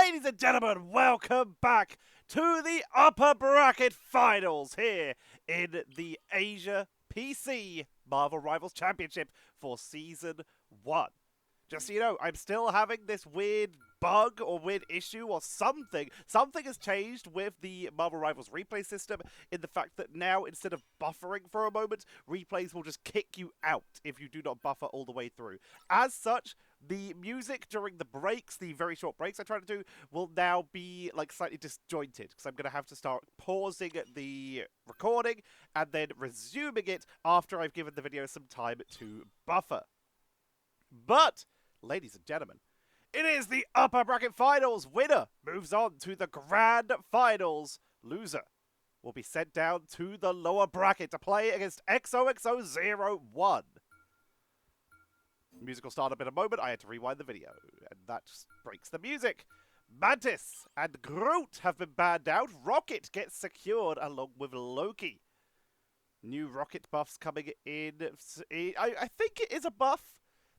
Ladies and gentlemen, welcome back to the upper bracket finals here in the Asia PC Marvel Rivals Championship for Season 1. Just so you know, I'm still having this weird bug or weird issue or something. Something has changed with the Marvel Rivals replay system in the fact that now, instead of buffering for a moment, replays will just kick you out if you do not buffer all the way through. As such, the music during the breaks, the very short breaks I try to do, will now be like slightly disjointed because I'm going to have to start pausing the recording and then resuming it after I've given the video some time to buffer. But, ladies and gentlemen, it is the upper bracket finals. Winner moves on to the grand finals. Loser will be sent down to the lower bracket to play against XOXO01. Music will start up in a moment. I had to rewind the video, and that just breaks the music. Mantis and Groot have been banned out. Rocket gets secured along with Loki. New Rocket buffs coming in. I think it is a buff.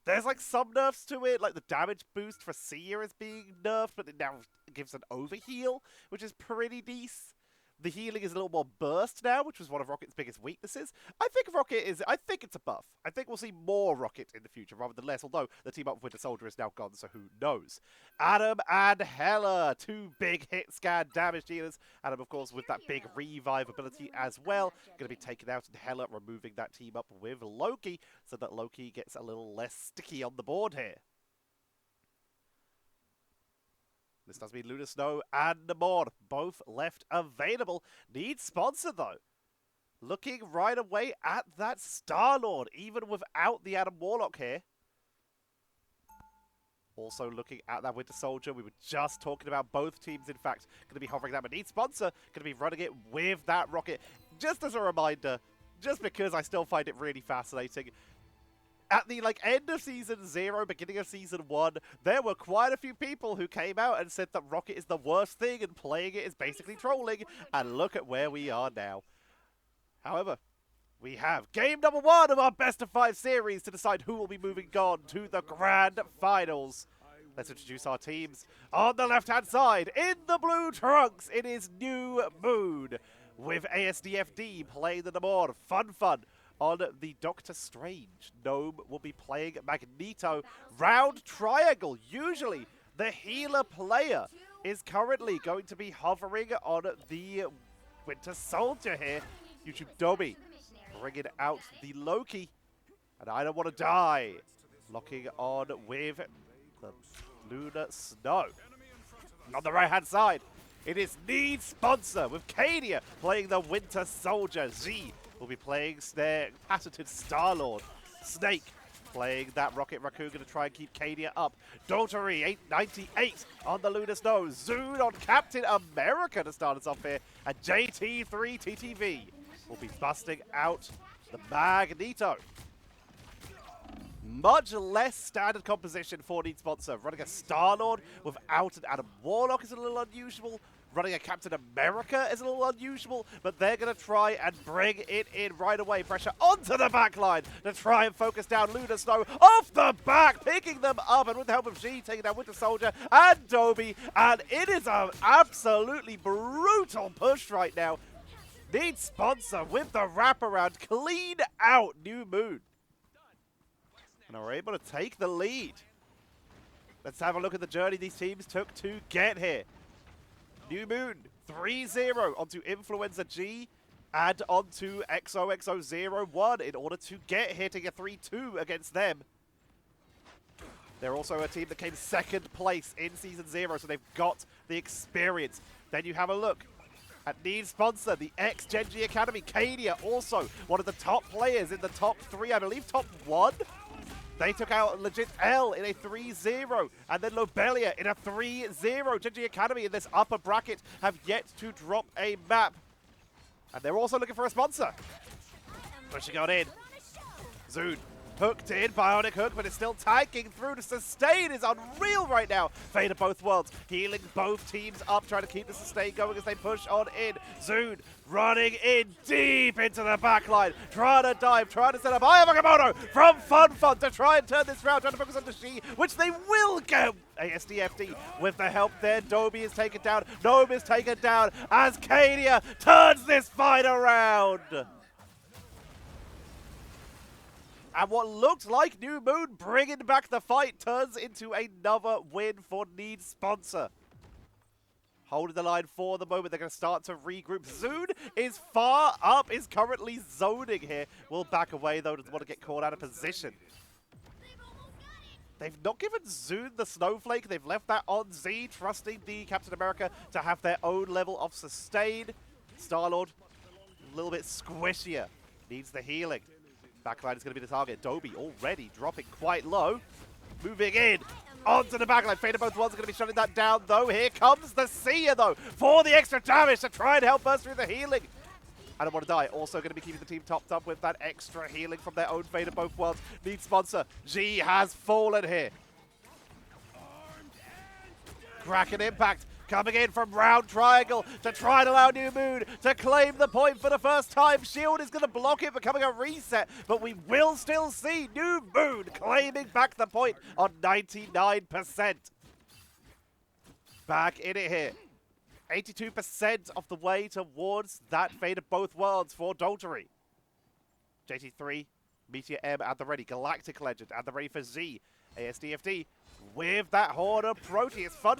There's like some nerfs to it, like the damage boost for Sia is being nerfed, but it now gives an overheal, which is pretty decent. The healing is a little more burst now, which was one of Rocket's biggest weaknesses. I think it's a buff. I think we'll see more Rocket in the future rather than less, although the team up with Winter Soldier is now gone, so who knows. Adam and Hela, two big hit scan damage dealers. Adam, of course, with that big revive ability as well, going to be taken out, and Hela removing that team up with Loki, so that Loki gets a little less sticky on the board here. This does mean Luna Snow and Namor both left available. Needs sponsor, though. Looking right away at that Star-Lord, even without the Adam Warlock here. Also looking at that Winter Soldier. We were just talking about both teams, in fact, going to be hovering that. But needs sponsor, going to be running it with that Rocket. Just as a reminder, just because I still find it really fascinating, at the end of Season 0, beginning of Season 1, there were quite a few people who came out and said that Rocket is the worst thing and playing it is basically trolling, and look at where we are now. However, we have game number 1 of our best of 5 series to decide who will be moving on to the grand finals. Let's introduce our teams. On the left-hand side, in the blue trunks, it is New Moon, with ASDFD playing the Namor. Fun. On the Doctor Strange, Gnome will be playing Magneto. Round triangle, usually the healer player is currently going to be hovering on the Winter Soldier here. YouTube Dobby bringing out the Loki. And I don't want to die. Locking on with the Luna Snow. And on the right-hand side, it is Need Sponsor with Cadia playing the Winter Soldier. Z will be playing their patented Star-Lord. Snake playing that Rocket Raccoon, going to try and keep Cadia up. Dotery, 898 on the Luna Snow. Zoon on Captain America to start us off here. And JT3TTV will be busting out the Magneto. Much less standard composition for Need Sponsor. Running a Star-Lord without an Adam Warlock is a little unusual. Running a Captain America is a little unusual, but they're going to try and bring it in right away. Pressure onto the back line to try and focus down Luna Snow off the back, picking them up, and with the help of G, taking down Winter Soldier and Dobby, and it is an absolutely brutal push right now. Need Sponsor with the wraparound, clean out New Moon. And are able to take the lead. Let's have a look at the journey these teams took to get here. New Moon, 3-0 onto Influenza G and onto XOXO01 in order to get hitting a 3-2 against them. They're also a team that came second place in Season 0, so they've got the experience. Then you have a look at Need Sponsor, the ex-Genji Academy. Cadia, also one of the top players in the top 3, I believe top 1. They took out Legit L in a 3-0, and then Lobelia in a 3-0. Genji Academy in this upper bracket have yet to drop a map. And they're also looking for a sponsor. Pushing on in. Zoon Hooked in, Bionic Hook, but it's still tanking through. The sustain is unreal right now. Fate of both worlds, healing both teams up, trying to keep the sustain going as they push on in. Zoon running in deep into the backline, trying to dive, trying to set up Ayamakamoto from Fun to try and turn this round, trying to focus on the She, which they will get. ASDFD with the help there. Doby is taken down, Gnome is taken down as Cadia turns this fight around. And what looked like New Moon bringing back the fight turns into another win for Need Sponsor. Holding the line for the moment. They're going to start to regroup. Zoon is far up, is currently zoning here. Will back away, though, doesn't want to get caught out of position. They've not given Zoon the Snowflake. They've left that on Z, trusting the Captain America to have their own level of sustain. Star-Lord, a little bit squishier. Needs the healing. Backline is going to be the target. Doby already dropping quite low. Moving in onto the backline. Fate of both worlds are going to be shutting that down, though. Here comes the Seer, though, for the extra damage to try and help us through the healing. I don't want to die. Also going to be keeping the team topped up with that extra healing from their own Fate of both worlds. Need Sponsor. G has fallen here. Kraken Impact coming in from round triangle to try and allow New Moon to claim the point for the first time. Shield is going to block it, becoming a reset, but we will still see New Moon claiming back the point on 99%. Back in it here. 82% of the way towards that Fate of both worlds for Doltery. JT3, Meteor M at the ready, Galactic Legend at the ready for Z. ASDFD with that Horde of Proteus. Fun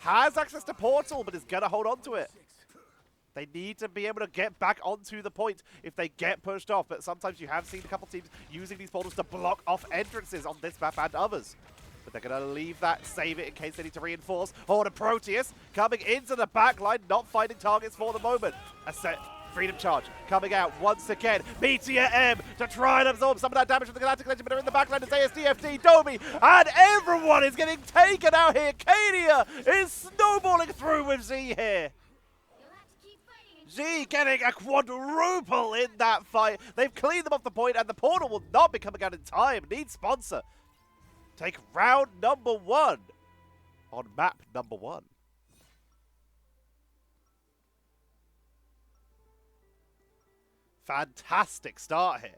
has access to Portal, but is going to hold on to it. They need to be able to get back onto the point if they get pushed off, but sometimes you have seen a couple teams using these portals to block off entrances on this map and others. But they're going to leave that, save it in case they need to reinforce. Horde of Proteus coming into the back line, not finding targets for the moment. A set Freedom Charge coming out once again. Meteor M to try and absorb some of that damage from the Galactic Legend, but they're in the backline. It's ASDFD, Doby, and everyone is getting taken out here. Cadia is snowballing through with Z here. Z getting a quadruple in that fight. They've cleaned them off the point, and the portal will not be coming out in time. Need Sponsor. Take round number 1 on map number 1. Fantastic start here.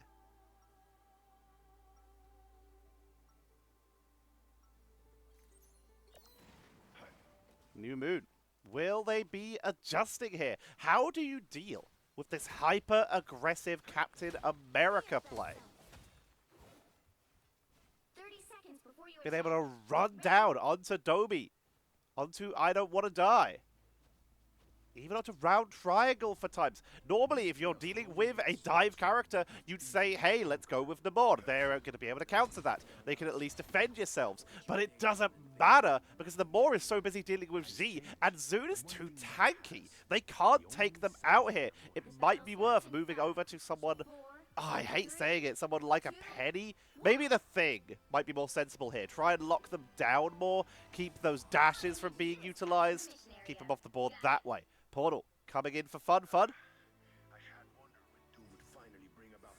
New Moon. Will they be adjusting here? How do you deal with this hyper-aggressive Captain America play? Been able to run down onto Doby, onto I Don't Want to Die. Even onto round triangle for times. Normally, if you're dealing with a dive character, you'd say, hey, let's go with Namor. They're going to be able to counter that. They can at least defend yourselves. But it doesn't matter because Namor is so busy dealing with Z, and Zoon is too tanky. They can't take them out here. It might be worth moving over to someone, I hate saying it, someone like a Penny. Maybe the Thing might be more sensible here. Try and lock them down more. Keep those dashes from being utilized. Keep them off the board that way. Portal coming in for fun.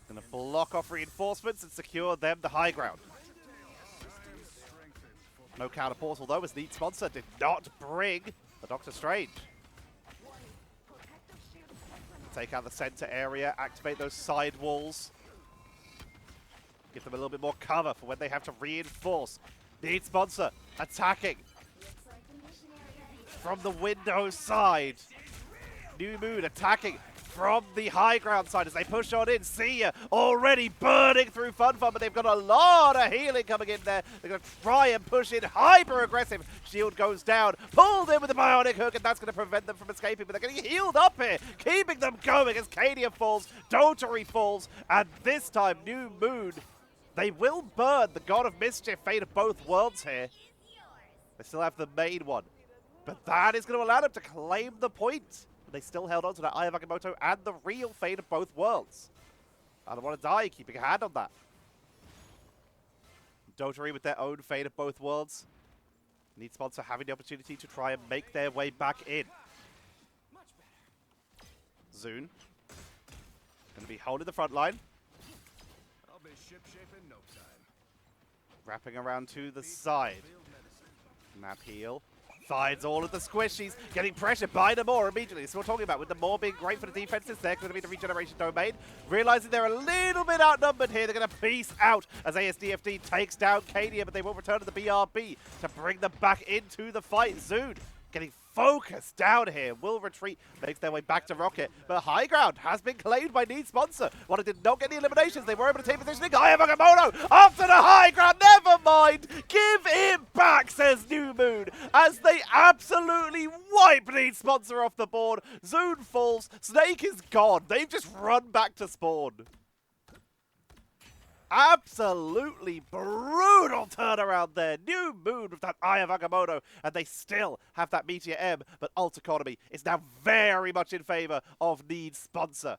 Gonna block off reinforcements and secure them the high ground. No counter portal though, as Need Sponsor did not bring the Doctor Strange. Take out the center area, activate those side walls. Give them a little bit more cover for when they have to reinforce. Need Sponsor attacking from the window side. New Moon attacking from the high ground side as they push on in. See ya already burning through Fun, but they've got a lot of healing coming in there. They're going to try and push in hyper aggressive. Shield goes down, pulled in with the Bionic Hook, and that's going to prevent them from escaping. But they're getting healed up here, keeping them going as Cadia falls, Dotery falls, and this time New Moon, they will burn the God of Mischief, Fate of both worlds here. They still have the main one, but that is going to allow them to claim the point. They still held on to that Eye of Agamotto and the real Fate of both worlds. I don't want to die, keeping a hand on that. Dotery with their own Fate of both worlds. Need Sponsor having the opportunity to try and make their way back in. Zoon. Going to be holding the front line. I'll be shipshape in no time. Wrapping around to the side. Map heal. Finds all of the squishies, getting pressured by Namor immediately. So we're talking about with Namor being great for the defenses, they're going to be the regeneration domain. Realizing they're a little bit outnumbered here, they're going to peace out as ASDFD takes down Cadia, but they will return to the BRB to bring them back into the fight. Zood getting focused down here, will retreat, makes their way back to Rocket, but high ground has been claimed by Need Sponsor. While it did not get the eliminations, they were able to take positioning. Agamotto after the high ground, never mind, give it back, says New Moon, as they absolutely wipe Need Sponsor off the board. Zoon falls, Snake is gone, they've just run back to spawn. Absolutely brutal turnaround there. New Moon with that Eye of Agamotto, and they still have that Meteor M, but Alt Economy is now very much in favor of Need Sponsor.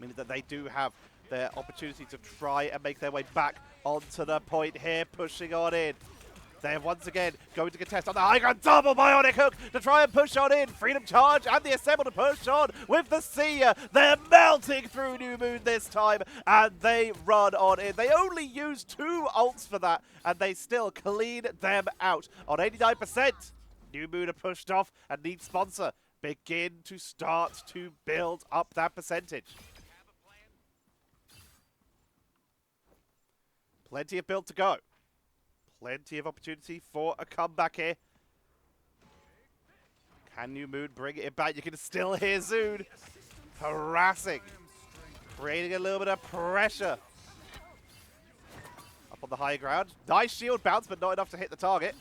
Meaning that they do have their opportunity to try and make their way back onto the point here, pushing on in. They're once again going to contest on the high ground, double bionic hook to try and push on in. Freedom charge and the assemble to push on with the Seer. They're melting through New Moon this time and they run on in. They only use 2 ults for that and they still clean them out on 89%. New Moon are pushed off and Need Sponsor begin to start to build up that percentage. Plenty of build to go. Plenty of opportunity for a comeback here. Can New Moon bring it back? You can still hear Zoon harassing, creating a little bit of pressure. Up on the high ground. Nice shield bounce, but not enough to hit the target.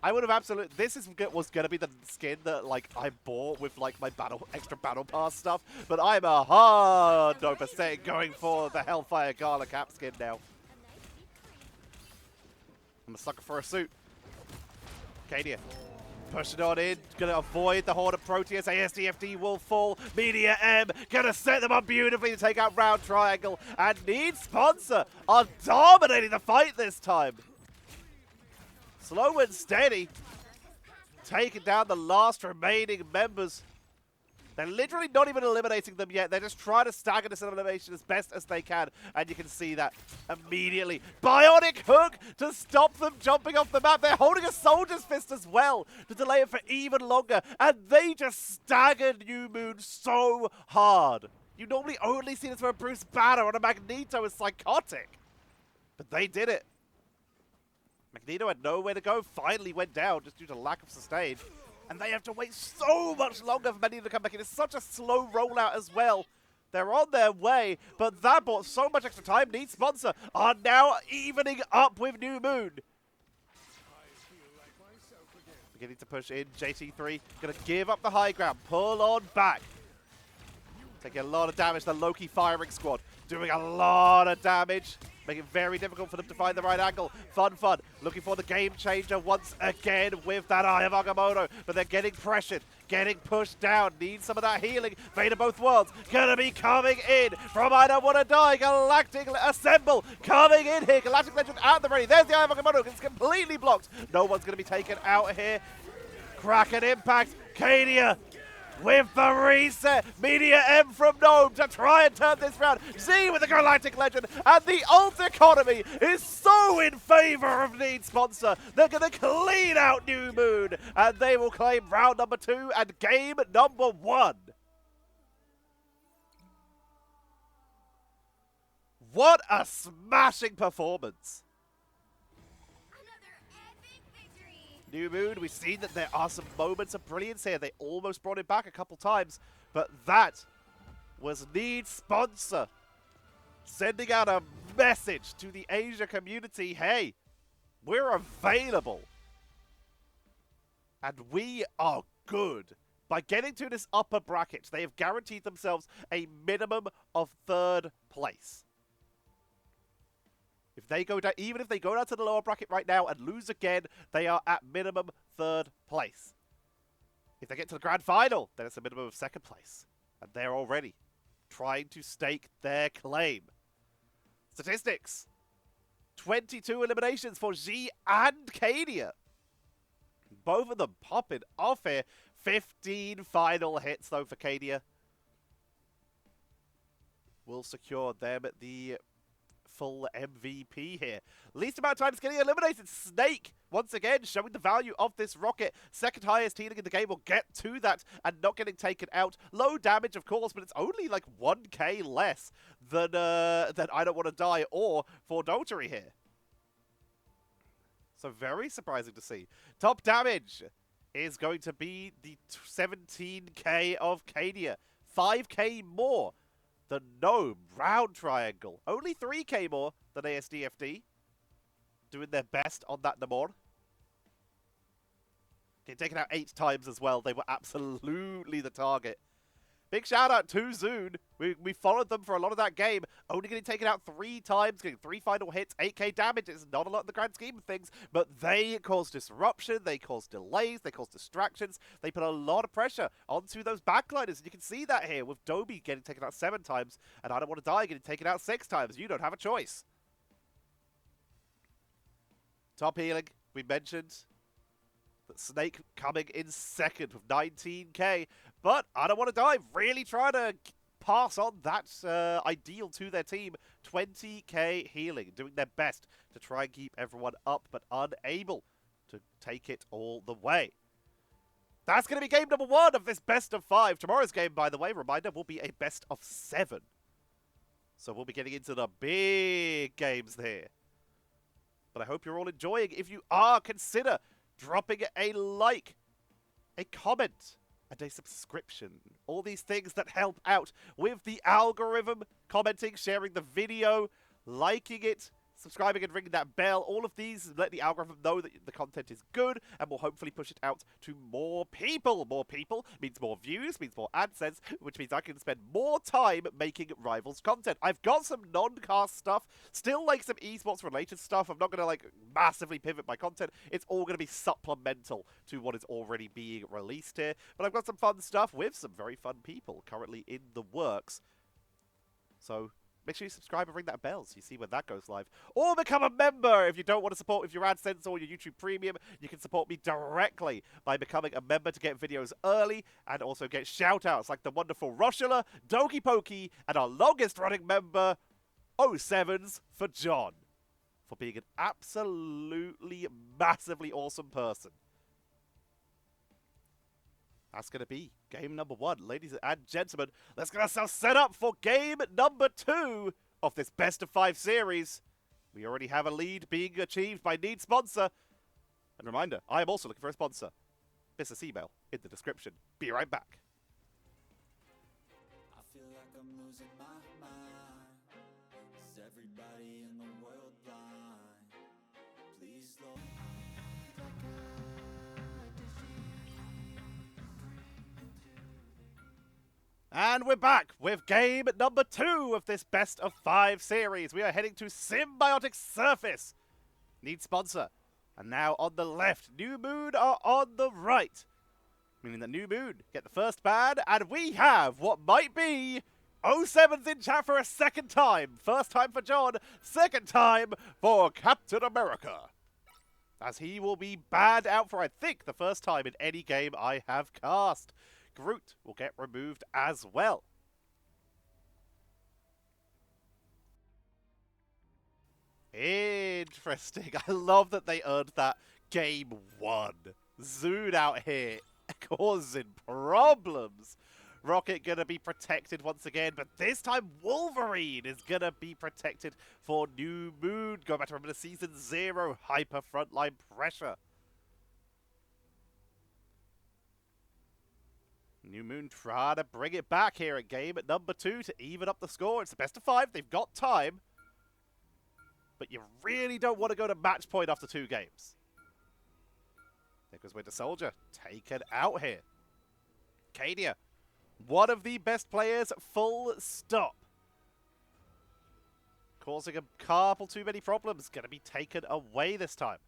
I would have absolutely... This was going to be the skin that like I bought with like my extra battle pass stuff, but I'm 100% going for the Hellfire Gala cap skin now. I'm a sucker for a suit. Cadia pushing on in, gonna avoid the Horde of Proteus. ASDFD will fall. Media M gonna set them up beautifully to take out Round Triangle. And Need Sponsor are dominating the fight this time. Slow and steady, taking down the last remaining members. They're literally not even eliminating them yet. They're just trying to stagger this elimination as best as they can. And you can see that immediately. Bionic hook to stop them jumping off the map. They're holding a Soldier's Fist as well to delay it for even longer. And they just staggered New Moon so hard. You normally only see this for a Bruce Banner on a Magneto as Psychotic. But they did it. Magneto had nowhere to go. Finally went down just due to lack of sustain. And they have to wait so much longer for Magneto to come back in. It's such a slow rollout as well. They're on their way, but that bought so much extra time. Need Sponsor are now evening up with New Moon. Beginning to push in. JT3 going to give up the high ground. Pull on back. Taking a lot of damage. The Loki firing squad doing a lot of damage. Making it very difficult for them to find the right angle. Fun. Looking for the game changer once again with that Eye of Agamotto. But they're getting pressured, getting pushed down. Need some of that healing. Fate of both worlds gonna be coming in from I Don't Wanna Die. Galactic Assemble coming in here. Galactic Legend at the ready. There's the Eye of Agamotto. It's completely blocked. No one's gonna be taken out here. Kraken Impact. Cadia with the reset. Media M from Gnome to try and turn this round. Z with the Galactic Legend. And the Alt Economy is so in favor of Need Sponsor. They're going to clean out New Moon. And they will claim round number 2 and game number 1. What a smashing performance. New Moon, we've seen that there are some moments of brilliance here. They almost brought it back a couple times, but that was Need Sponsor sending out a message to the Asia community. Hey, we're available. And we are good. By getting to this upper bracket, they have guaranteed themselves a minimum of 3rd place. If they go down, even if they go down to the lower bracket right now and lose again, they are at minimum 3rd place. If they get to the grand final, then it's a minimum of 2nd place. And they're already trying to stake their claim. Statistics. 22 eliminations for G and Cadia. Both of them popping off here. 15 final hits, though, for Cadia. will secure them the full MVP here. Least amount of time is getting eliminated. Snake, once again, showing the value of this rocket. Second highest healing in the game. Will get to that and not getting taken out. Low damage, of course, but it's only like 1k less than I Don't Want to Die or for Dotary here. So very surprising to see. Top damage is going to be the 17k of Cadia. 5k more than Gnome. Round Triangle. Only 3k more than ASDFD. Doing their best on that Namor. Getting taken out 8 times as well. They were absolutely the target. Big shout out to Zune. We followed them for a lot of that game. Only getting taken out 3 times, getting 3 final hits, 8k damage. It's not a lot in the grand scheme of things, but they caused disruption, they caused delays, they caused distractions. They put a lot of pressure onto those backliners, and you can see that here with Dobie getting taken out 7 times, and I Don't Want to Die getting taken out 6 times. You don't have a choice. Top healing, we mentioned. Snake coming in second with 19k, but I Don't Want to Die really trying to pass on that ideal to their team. 20k healing, doing their best to try and keep everyone up, but unable to take it all the way. That's going to be game number 1 of this best of 5. Tomorrow's game, by the way, reminder, will be a best of 7. So we'll be getting into the big games there. But I hope you're all enjoying. If you are, consider dropping a like, a comment, and a subscription. All these things that help out with the algorithm. Commenting, sharing the video, liking it, subscribing and ringing that bell. All of these let the algorithm know that the content is good and will hopefully push it out to more people. More people means more views, means more AdSense, which means I can spend more time making Rivals content. I've got some non-cast stuff, still like some esports related stuff. I'm not going to like massively pivot my content. It's all going to be supplemental to what is already being released here. But I've got some fun stuff with some very fun people currently in the works. So make sure you subscribe and ring that bell so you see when that goes live. Or become a member if you don't want to support with your AdSense or your YouTube Premium. You can support me directly by becoming a member to get videos early and also get shout-outs like the wonderful Roshula, Doki Pokey, and our longest-running member, 07s for John, for being an absolutely massively awesome person. That's going to be game number 1. Ladies and gentlemen, let's get ourselves set up for game number 2 of this best of 5 series. We already have a lead being achieved by Need Sponsor. And reminder, I am also looking for a sponsor. Business email in the description. Be right back. I feel like I'm losing my mind. Is everybody in the world blind? Please, Lord. And we're back with game number 2 of this best of 5 series. We are heading to Symbiotic Surface. Need sponsor. And now on the left, New Moon are on the right. Meaning that New Moon get the first ban, and we have what might be 07's in chat for a second time. First time for John, second time for Captain America. As he will be banned out for, I think, the first time in any game I have cast. Groot will get removed as well. Interesting. I love that they earned that game 1. Zood out here causing problems. Rocket gonna be protected once again, but this time Wolverine is gonna be protected for New Moon. Go back to remember Season 0, hyper frontline pressure. New Moon trying to bring it back here at game at number 2 to even up the score. It's the best of 5. They've got time. But you really don't want to go to match point after 2 games. There goes Winter Soldier. Taken out here. Cadia, one of the best players, full stop. Causing a couple too many problems. Going to be taken away this time.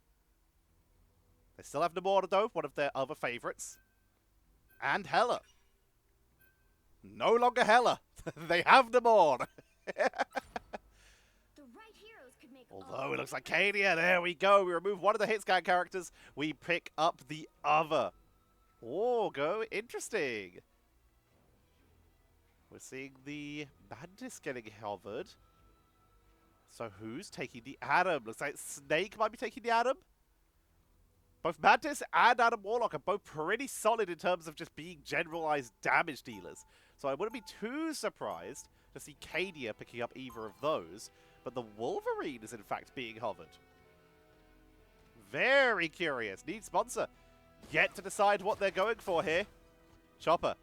They still have Namor though, one of their other favorites. And Hela. No longer Hela. They have Namor. Although it looks like Cadia. There we go. We remove one of the hit scan characters. We pick up the other. Oh, go. Interesting. We're seeing the Mantis getting hovered. So who's taking the Atom? Looks like Snake might be taking the Atom. Both Mantis and Adam Warlock are both pretty solid in terms of just being generalized damage dealers. So I wouldn't be too surprised to see Cadia picking up either of those. But the Wolverine is in fact being hovered. Very curious. Need sponsor. Yet to decide what they're going for here. Chopper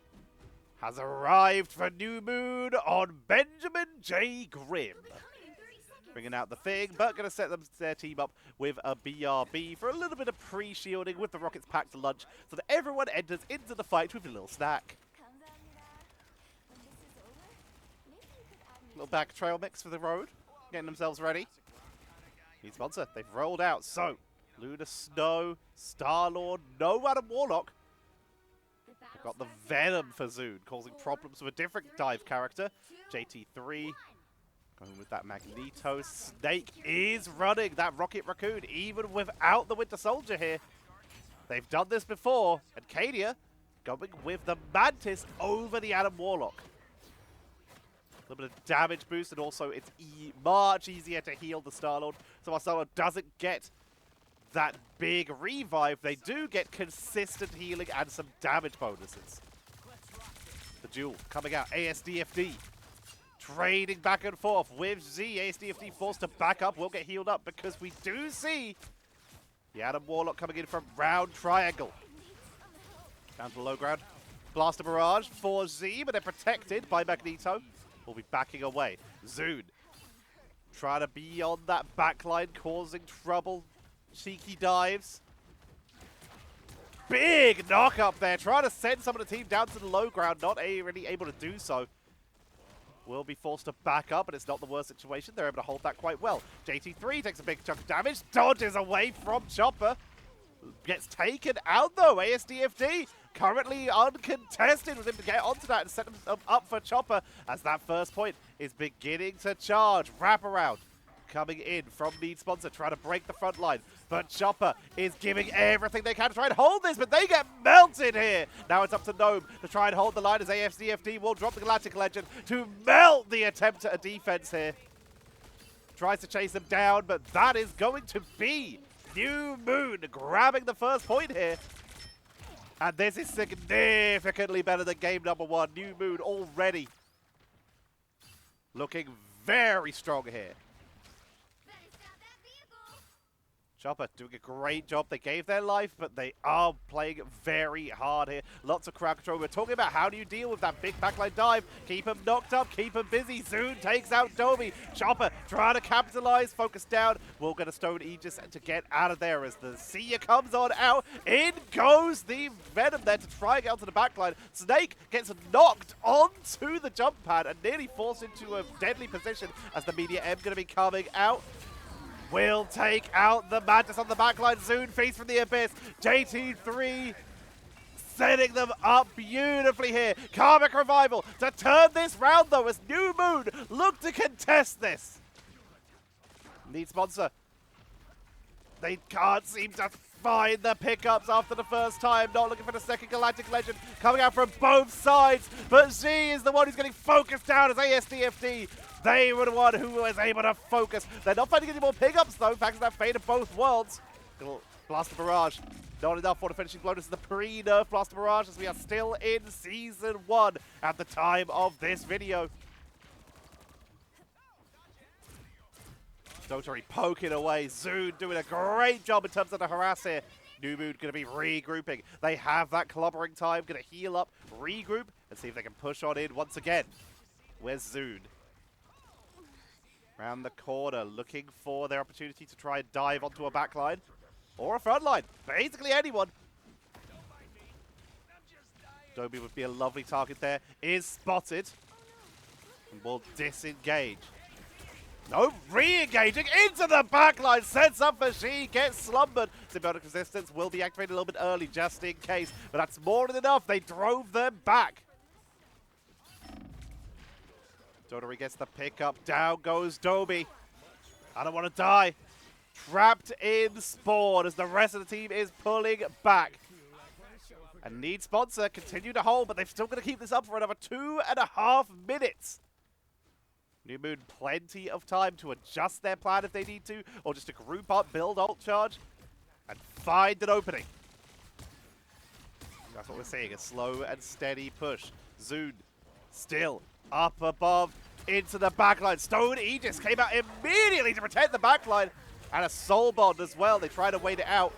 has arrived for New Moon on Benjamin J. Grimm. Bringing out the thing, but going to set their team up with a BRB for a little bit of pre-shielding with the rockets packed to lunch so that everyone enters into the fight with a little snack. Little back trail mix for the road, getting themselves ready. Need sponsor, they've rolled out, so Luna Snow, Star-Lord, no Adam Warlock. They've got the Venom for Zune, causing problems with a different dive character, JT3. Going with that Magneto. Snake is running that Rocket Raccoon, even without the Winter Soldier here. They've done this before, and Cadia going with the Mantis over the Adam Warlock. A little bit of damage boost, and also it's much easier to heal the Star-Lord. So our Star-Lord doesn't get that big revive. They do get consistent healing and some damage bonuses. The duel coming out, ASDFD. Trading back and forth with Z. ASDFD forced to back up. Will get healed up because we do see the Adam Warlock coming in from round triangle. Down to the low ground. Blaster Barrage for Z, but they're protected by Magneto. Will be backing away. Zune trying to be on that backline, causing trouble. Cheeky dives. Big knock up there. Trying to send some of the team down to the low ground. Not really able to do so. Will be forced to back up, but it's not the worst situation. They're able to hold that quite well. JT3 takes a big chunk of damage, dodges away from Chopper. Gets taken out though. ASDFD currently uncontested with him to get onto that and set him up for Chopper as that first point is beginning to charge. Wraparound coming in from Need Sponsor, trying to break the front line. But Chopper is giving everything they can to try and hold this, but they get melted here. Now it's up to Gnome to try and hold the line as AFCFD will drop the Galactic Legend to melt the attempt at a defense here. Tries to chase them down, but that is going to be New Moon grabbing the first point here. And this is significantly better than game number one. New Moon already looking very strong here. Chopper doing a great job. They gave their life, but they are playing very hard here. Lots of crowd control. We're talking about how do you deal with that big backline dive. Keep him knocked up, keep him busy. Zune takes out Dobie. Chopper trying to capitalize, focus down. Will get a Stone Aegis to get out of there as the Seer comes on out. In goes the Venom there to try and get onto the backline. Snake gets knocked onto the jump pad and nearly forced into a deadly position as the Media M going to be coming out. Will take out the Mantis on the backline. Zune feeds from the abyss. JT3 setting them up beautifully here. Karmic Revival to turn this round though as New Moon look to contest this. Need sponsor. They can't seem to find the pickups after the first time. Not looking for the second Galactic Legend coming out from both sides. But Z is the one who's getting focused down as ASDFD. They were the one who was able to focus. They're not finding any more pickups though, thanks to that Fate of both worlds. Blaster Barrage, not enough for the finishing blow. This is the pre-nerf Blaster Barrage as we are still in Season 1 at the time of this video. Dotary poking away. Zune doing a great job in terms of the harass here. New Moon going to be regrouping. They have that clobbering time. Going to heal up, regroup, and see if they can push on in once again. Where's Zune? Around the corner, looking for their opportunity to try and dive onto a backline or a front line. Basically anyone. Dobie would be a lovely target there. Is spotted and will disengage. No, re-engaging into the backline. Sets up for She, gets slumbered. Symbiotic Resistance will be activated a little bit early just in case, but that's more than enough. They drove them back. Dotary gets the pickup. Down goes Dobie. I don't want to die. Trapped in Spawn as the rest of the team is pulling back. And Need Sponsor continue to hold, but they've still got to keep this up for another 2.5 minutes. New Moon, plenty of time to adjust their plan if they need to, or just to group up, build ult charge, and find an opening. That's what we're seeing, a slow and steady push. Zoon still up above into the backline. Stone Aegis came out immediately to protect the backline, and a Soul Bond as well. They try to wait it out.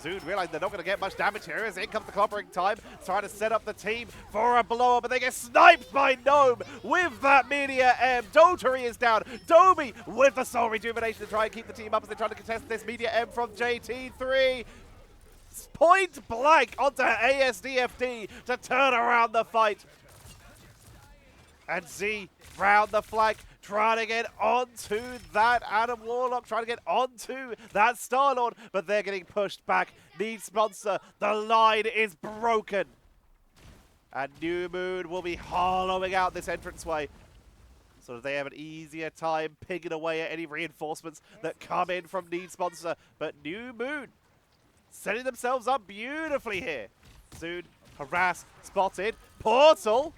Zoon realize they're not going to get much damage here as in comes the clobbering time, trying to set up the team for a blow-up, but they get sniped by Gnome with that Media M. Dotary is down. Domi with the Soul Rejuvenation to try and keep the team up as they try to contest this Media M from JT3. Point blank onto ASDFD to turn around the fight. And Z round the flank, trying to get onto that Adam Warlock, trying to get onto that Star-Lord, but they're getting pushed back. Need Sponsor, the line is broken. And New Moon will be hollowing out this entranceway, so that they have an easier time picking away at any reinforcements that come in from Need Sponsor. But New Moon setting themselves up beautifully here. Soon, harass, spotted, Portal.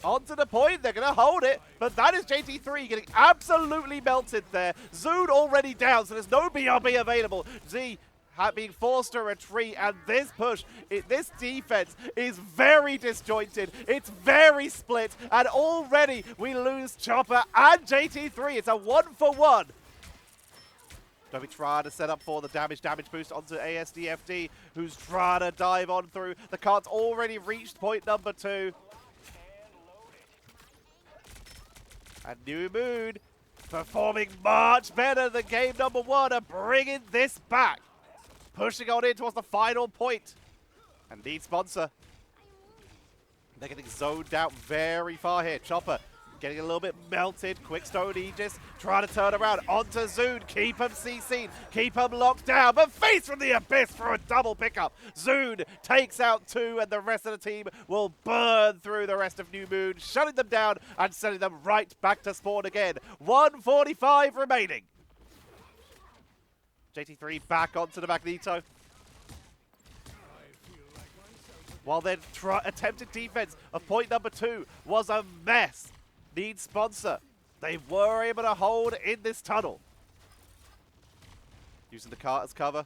Onto the point, they're going to hold it, but that is JT3 getting absolutely melted there. Zoon already down, so there's no BRB available. Z being forced to retreat, and this push, this defense is very disjointed. It's very split, and already we lose Chopper and JT3. It's a 1-for-1. Domi trying to set up for the damage boost onto ASDFD, who's trying to dive on through. The cart's already reached point number 2. And New Moon performing much better than game number 1 and bringing this back. Pushing on in towards the final point. And Need Sponsor. They're getting zoned out very far here. Chopper getting a little bit melted. Quick Stone Aegis trying to turn around onto Zoon. Keep him CC'd. Keep him locked down. But Face from the Abyss for a double pickup. Zoon takes out 2, and the rest of the team will burn through the rest of New Moon, shutting them down and sending them right back to spawn again. 1:45 remaining. JT3 back onto the Magneto. While their attempted defense of point number 2 was a mess. Need Sponsor. They were able to hold in this tunnel. Using the cart as cover.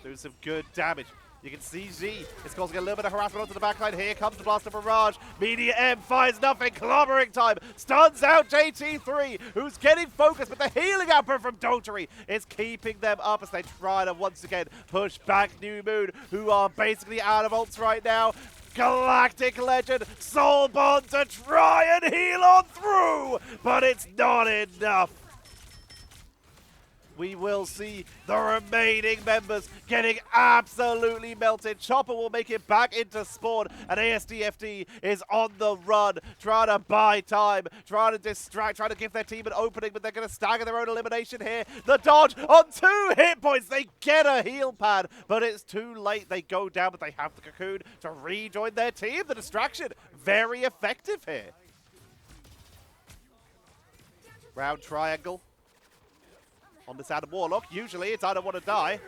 Doing some good damage. You can see Z is causing a little bit of harassment onto the backline. Here comes the Blaster Barrage. Media M finds nothing. Clobbering time. Stuns out JT3, who's getting focused, but the healing output from Dotary is keeping them up as they try to once again push back New Moon, who are basically out of ults right now. Galactic Legend, Soul Bond to try and heal on through, but it's not enough. We will see the remaining members getting absolutely melted. Chopper will make it back into spawn, and ASDFD is on the run, trying to buy time, trying to distract, trying to give their team an opening, but they're going to stagger their own elimination here. The dodge on 2 hit points. They get a heal pad, but it's too late. They go down, but they have the cocoon to rejoin their team. The distraction, very effective here. Round triangle. On this Adam Warlock, usually it's I don't want to die.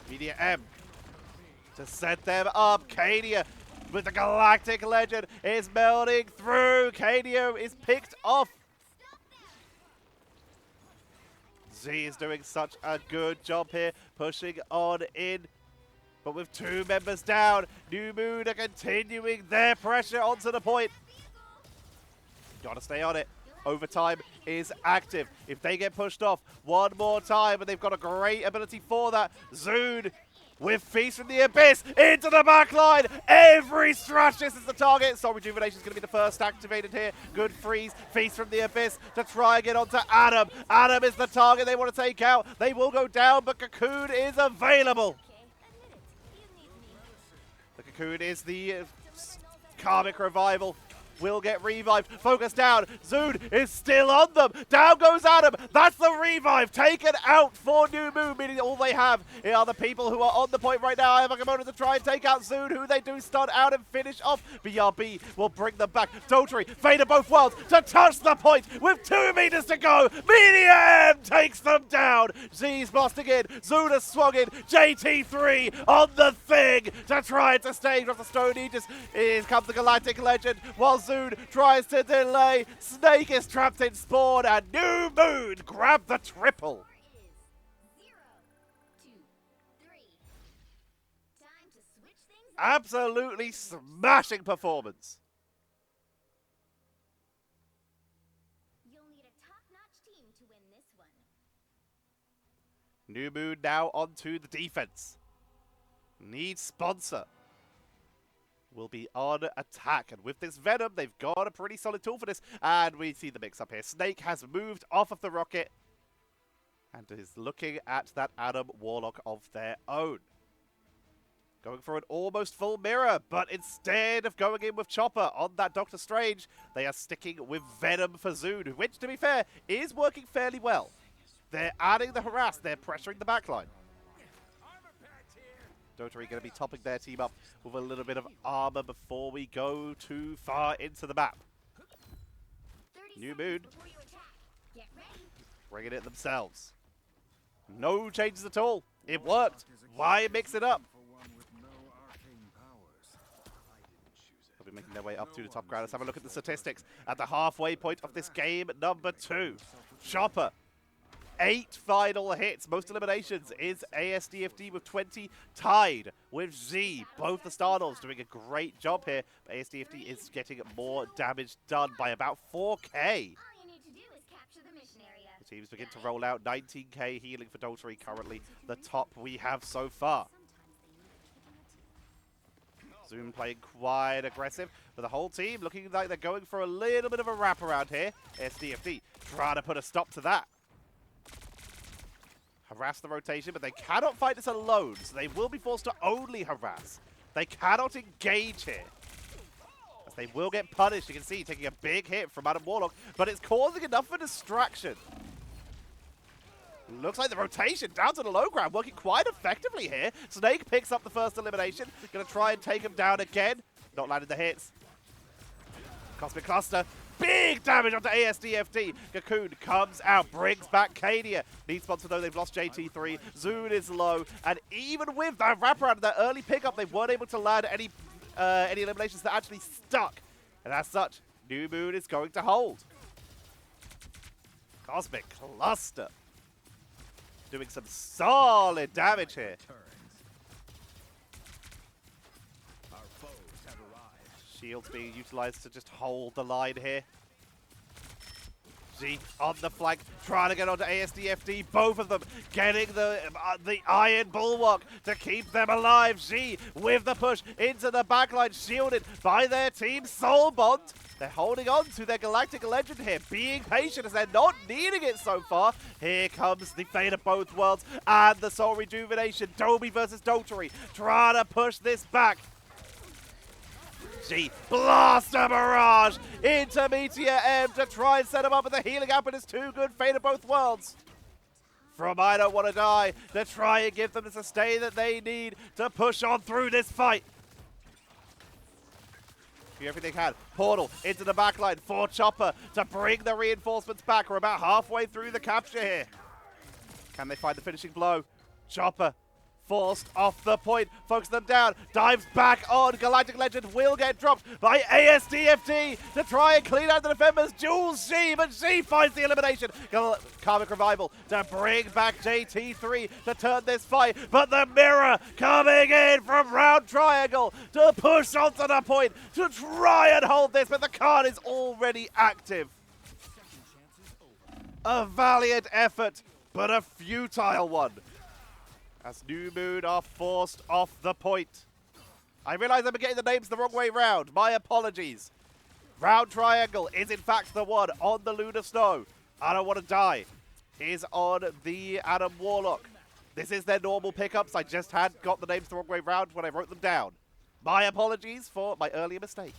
Media M to set them up. Cadia with the Galactic Legend is melting through. Cadia is picked off. Z is doing such a good job here, pushing on in. But with 2 members down, New Moon are continuing their pressure onto the point. Gotta stay on it. Overtime is active. If they get pushed off one more time, and they've got a great ability for that. Zoon with Feast from the Abyss into the back line. Every Stratus is the target. Soul Rejuvenation is going to be the first activated here. Good freeze. Feast from the Abyss to try and get onto Adam. Adam is the target they want to take out. They will go down, but Cocoon is available. The Cocoon is the Karmic Revival. will get revived. Focus down. Zoon is still on them. Down goes Adam. That's the revive. Taken out for New Moon, meaning all they have are the people who are on the point right now. I have a moment to try and take out Zoon, who they do stun out and finish off. BRB will bring them back. Dotary, Fate of both worlds to touch the point with 2 meters to go. Medium takes them down. Z's blasting in. Zoon has swung in. JT3 on the thing to try to stage off the Stone Aegis. Here comes the Galactic Legend while Zoon tries to delay. Snake is trapped in Spawn and New Moon grab the triple. Absolutely smashing performance. You'll need a top-notch team to win this one. New Moon now onto the defense. Need sponsor. Will be on attack. And with this Venom, they've got a pretty solid tool for this. And we see the mix-up here. Snake has moved off of the rocket and is looking at that Adam Warlock of their own. Going for an almost full mirror, but instead of going in with Chopper on that Doctor Strange, they are sticking with Venom for Zoon, which, to be fair, is working fairly well. They're adding the harass, they're pressuring the backline. Dotary going to be topping their team up with a little bit of armor before we go too far into the map. New Moon bringing it themselves. No changes at all. It worked. Why mix it up? They'll be making their way up to the top ground. Let's have a look at the statistics at the halfway point of this game number 2. Chopper, 8 final hits, most eliminations is ASDFD with 20, tied with Z. Both the Stardogs doing a great job here, but ASDFD is getting more damage done by about 4k. All you need to do is capture the mission area. The teams begin to roll out. 19k healing for Dotary, currently the top we have so far. Zoom playing quite aggressive, but the whole team looking like they're going for a little bit of a wraparound here. SDFD trying to put a stop to that. Harass the rotation, but they cannot fight this alone, so they will be forced to only harass. They cannot engage here, as they will get punished. You can see taking a big hit from Adam Warlock, but it's causing enough of a distraction. Looks like the rotation down to the low ground working quite effectively here. Snake picks up the first elimination. Going to try and take him down again. Not landing the hits. Cosmic Cluster. Big damage onto ASDFD. Cocoon comes out, brings back Cadia. Need sponsor though, they've lost JT3. Zoon is low. And even with that wraparound, that early pickup, they weren't able to land any eliminations that actually stuck. And as such, New Moon is going to hold. Cosmic Cluster doing some solid damage here. Shields being utilized to just hold the line here. G on the flank, trying to get onto ASDFD. Both of them getting the Iron Bulwark to keep them alive. G with the push into the backline, shielded by their team Soul Bond. They're holding on to their Galactic Legend here, being patient as they're not needing it so far. Here comes the Fate of both worlds and the Soul Rejuvenation. Dobie versus Dotary, trying to push this back. G Blaster Barrage into Meteor M to try and set him up, but the healing output is too good. Fate of both worlds from I Don't Want to Die to try and give them the sustain that they need to push on through this fight. Do everything they can. Portal into the backline for Chopper to bring the reinforcements back. We're about halfway through the capture here. Can they find the finishing blow? Chopper forced off the point, focus them down, dives back on. Galactic Legend will get dropped by ASDFD to try and clean out the defenders. Jules G, but G finds the elimination. Karmic Revival to bring back JT3 to turn this fight, but the mirror coming in from Round Triangle to push onto the point to try and hold this, but the card is already active. A valiant effort, but a futile one, as New Moon are forced off the point. I realize I'm getting the names the wrong way round. My apologies. Round Triangle is in fact the one on the Lunar Snow. I Don't Want to Die is on the Adam Warlock. This is their normal pickups. I just had got the names the wrong way round when I wrote them down. My apologies for my earlier mistake.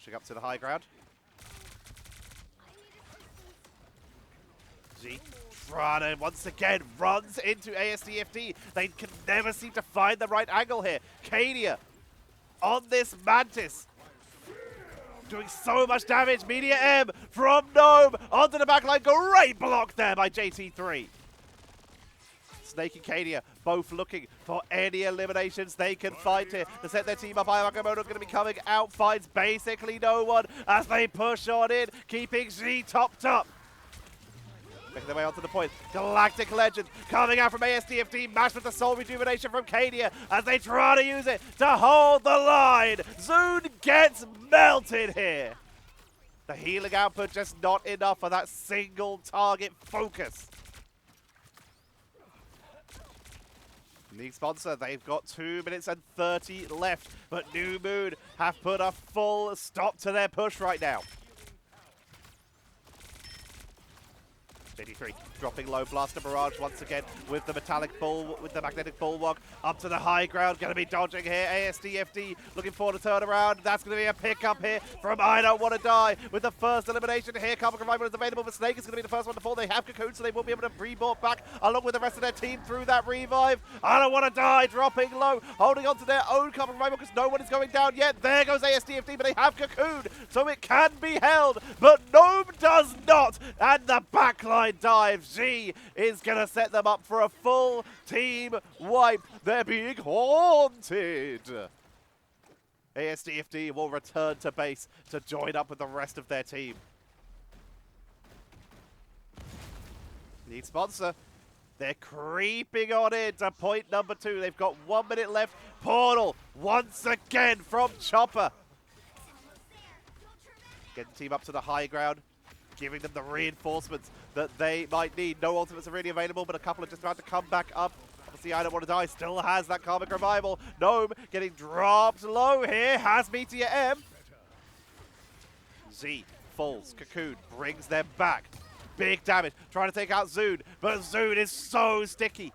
Pushing up to the high ground. G trying to once again runs into ASDFD. They can never seem to find the right angle here. Cadia on this Mantis. Doing so much damage. Media M from Gnome onto the backline. Great block there by JT3. Snake and Cadia both looking for any eliminations they can find here to set their team up. Ayakamoto going to be coming out, finds basically no one as they push on in, keeping G topped up. Making their way onto the point. Galactic Legend coming out from ASDFD, matched with the Soul Rejuvenation from Cadia as they try to use it to hold the line. Zoon gets melted here. The healing output just not enough for that single target focus. League sponsor, they've got 2 minutes and 30 left, but New Moon have put a full stop to their push right now. JD3 dropping low, Blaster Barrage once again with the magnetic bulwark up to the high ground. Going to be dodging here. ASDFD looking for the turnaround. That's going to be a pickup here from I Don't Want to Die with the first elimination here. Carbon Revival is available, but Snake is going to be the first one to fall. They have Cocoon, so they will be able to reboard back along with the rest of their team through that revive. I Don't Want to Die dropping low, holding on to their own Carbon Revival because no one is going down yet. There goes ASDFD, but they have Cocoon, so it can be held, but Gnome does not, and the backline dive. G is going to set them up for a full team wipe. They're being haunted. ASDFD will return to base to join up with the rest of their team. Need sponsor. They're creeping on in to point number 2. They've got 1 minute left. Portal once again from Chopper. Getting the team up to the high ground, giving them the reinforcements that they might need. No ultimates are really available, but a couple are just about to come back up. Obviously, I Don't Want to Die still has that Karmic Revival. Gnome getting dropped low here, has Meteor M. Z falls, Cocoon brings them back. Big damage, trying to take out Zoon, but Zoon is so sticky.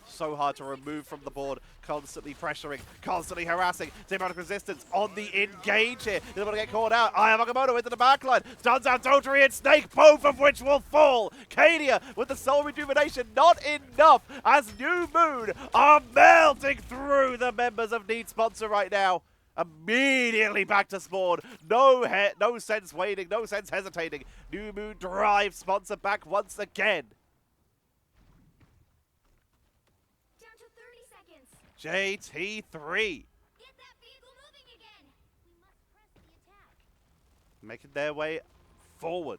So hard to remove from the board, constantly pressuring, constantly harassing. Symbiotic Resistance on the engage here. They don't want to get caught out. I have Agamotto into the backline. Stuns out Dotary and Snake, both of which will fall. Cadia with the Soul Rejuvenation, not enough as New Moon are melting through the members of Need Sponsor right now. Immediately back to spawn. No sense waiting, no sense hesitating. New Moon drives Sponsor back once again. JT3. Get that vehicle moving again. We must press the attack. Making their way forward.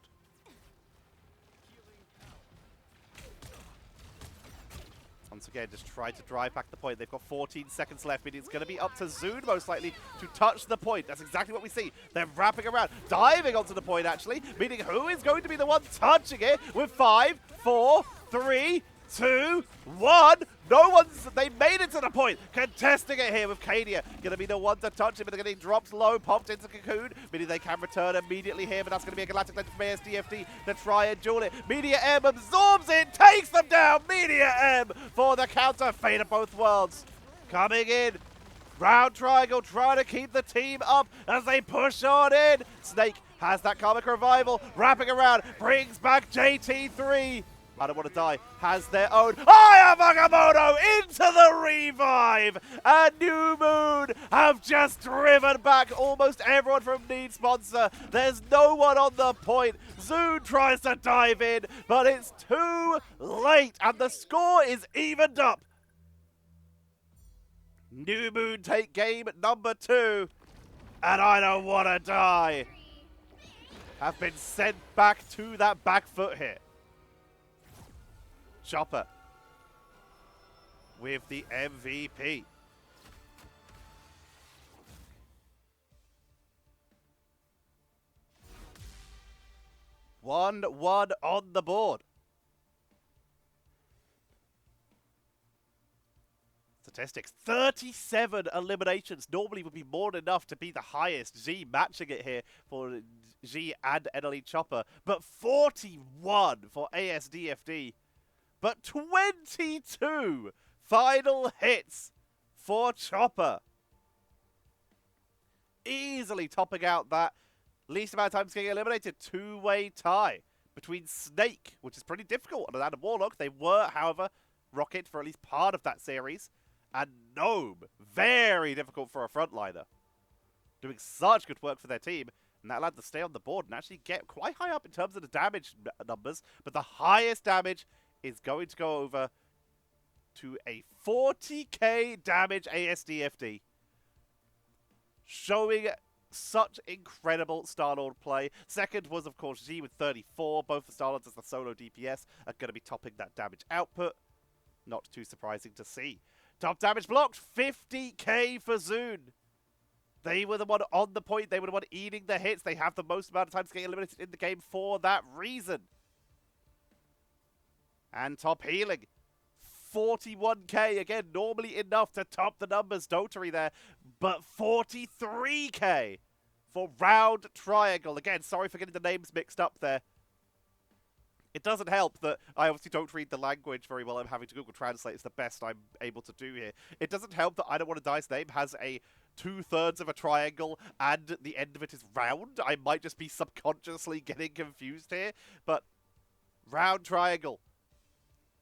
Once again, just try to drive back the point. They've got 14 seconds left, meaning it's going to be up to Zoon, most likely, to touch the point. That's exactly what we see. They're wrapping around, diving onto the point, actually, meaning who is going to be the one touching it with 5, 4, 3, 2, 1. They made it to the point. Contesting it here with Cadia. Going to be the one to touch it, but they're getting dropped low, popped into Cocoon. Meaning they can return immediately here, but that's going to be a Galactic Legend from ASDFD to try and duel it. Media M absorbs it, takes them down. Media M for the counter. Fate of both worlds. Coming in. Round triangle, trying to keep the team up as they push on in. Snake has that Karmic Revival. Wrapping around, brings back JT3. I Don't Want to Die has their own. I have Agamotto into the revive! And New Moon have just driven back almost everyone from Need Sponsor. There's no one on the point. Zoon tries to dive in, but it's too late, and the score is evened up. New Moon take game number 2, and I Don't Want to Die have been sent back to that back foot here. Chopper with the MVP. One on the board. Statistics, 37 eliminations. Normally would be more than enough to be the highest. G matching it here for G and NLE Chopper, but 41 for ASDFD. But 22 final hits for Chopper. easily topping out that least amount of times getting eliminated. Two-way tie between Snake, which is pretty difficult, and Adam Warlock. They were, however, Rocket for at least part of that series. And Gnome, very difficult for a frontliner. Doing such good work for their team. And that allowed them to stay on the board and actually get quite high up in terms of the damage numbers. But the highest damage is going to go over to a 40k damage ASDFD. Showing such incredible Star-Lord play. Second was, of course, G with 34. Both the Star-Lords as the solo DPS are going to be topping that damage output. Not too surprising to see. Top damage blocked, 50k for Zune. They were the one on the point. They were the one eating the hits. They have the most amount of times getting eliminated in the game for that reason. And top healing, 41k. Again, normally enough to top the numbers. Dotary there. But 43k for Round Triangle. Again, sorry for getting the names mixed up there. It doesn't help that I obviously don't read the language very well. I'm having to Google Translate. It's the best I'm able to do here. It doesn't help that I Don't Want to Die's name has a 2/3 of a triangle and the end of it is round. I might just be subconsciously getting confused here. But Round Triangle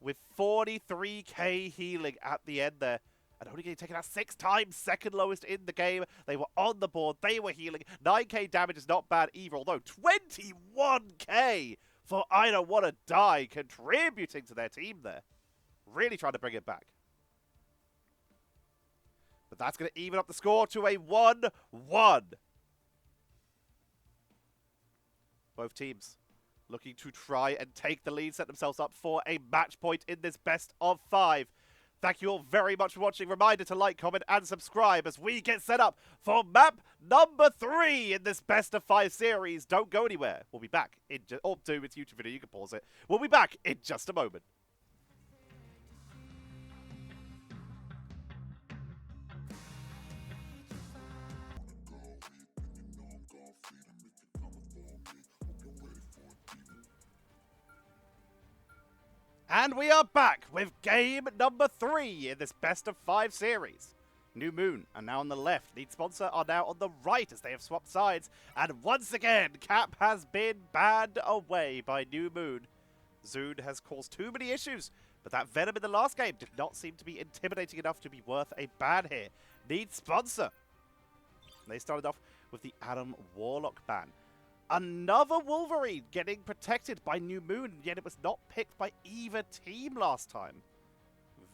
with 43k healing at the end there. And only getting taken out 6 times, second lowest in the game. They were on the board. They were healing. 9k damage is not bad either, although 21k for I Don't Want to Die, contributing to their team there. Really trying to bring it back. But that's going to even up the score to a 1-1. Both teams looking to try and take the lead, set themselves up for a match point in this best of 5. Thank you all very much for watching. Reminder to like, comment, and subscribe as we get set up for map number 3 in this best of 5 series. Don't go anywhere. We'll be back in or do it's YouTube video. You can pause it. We'll be back in just a moment. And we are back with game number 3 in this best of 5 series. New Moon are now on the left. Lead sponsor are now on the right as they have swapped sides. And once again, Cap has been banned away by New Moon. Zune has caused too many issues, but that Venom in the last game did not seem to be intimidating enough to be worth a ban here. Lead sponsor. They started off with the Adam Warlock ban. Another Wolverine getting protected by New Moon, yet it was not picked by either team last time.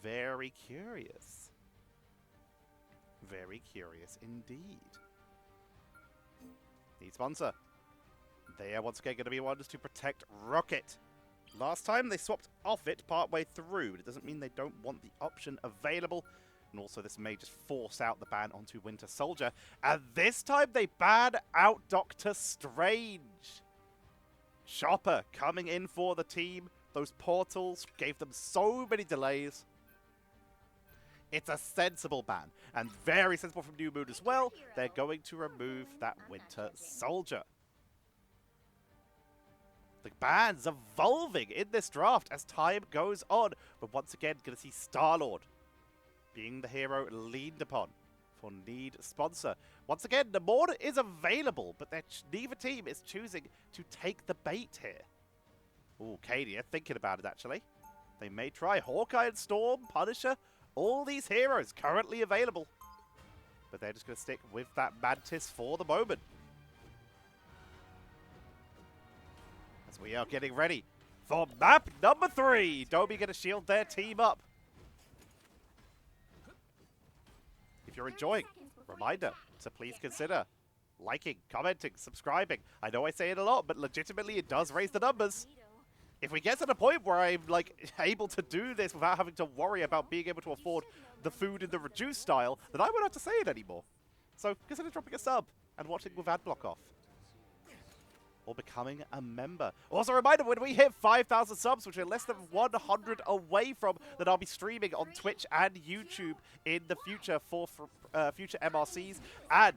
Very curious. Very curious indeed. Need sponsor. They are once again going to be ones to protect Rocket. Last time they swapped off it partway through, but it doesn't mean they don't want the option available. And also this may just force out the ban onto Winter Soldier. And this time they ban out Doctor Strange. Chopper coming in for the team. Those portals gave them so many delays. It's a sensible ban. And very sensible from New Moon as well. They're going to remove that Winter Soldier. The bans evolving in this draft as time goes on. But once again, going to see Star-Lord being the hero leaned upon for need sponsor. Once again, Namor is available, but neither team is choosing to take the bait here. Ooh, Cadia thinking about it, actually. They may try Hawkeye and Storm, Punisher, all these heroes currently available. But they're just going to stick with that Mantis for the moment. As we are getting ready for map number 3. Dobie going to shield their team up. If you're enjoying, reminder to please consider liking, commenting, subscribing. I know I say it a lot, but legitimately it does raise the numbers. If we get to the point where I'm like able to do this without having to worry about being able to afford the food in the reduced style, then I won't have to say it anymore. So consider dropping a sub and watching with ad block off. Or becoming a member. Also a reminder, when we hit 5,000 subs, which are less than 100 away from, that I'll be streaming on Twitch and YouTube in the future for future MRCs and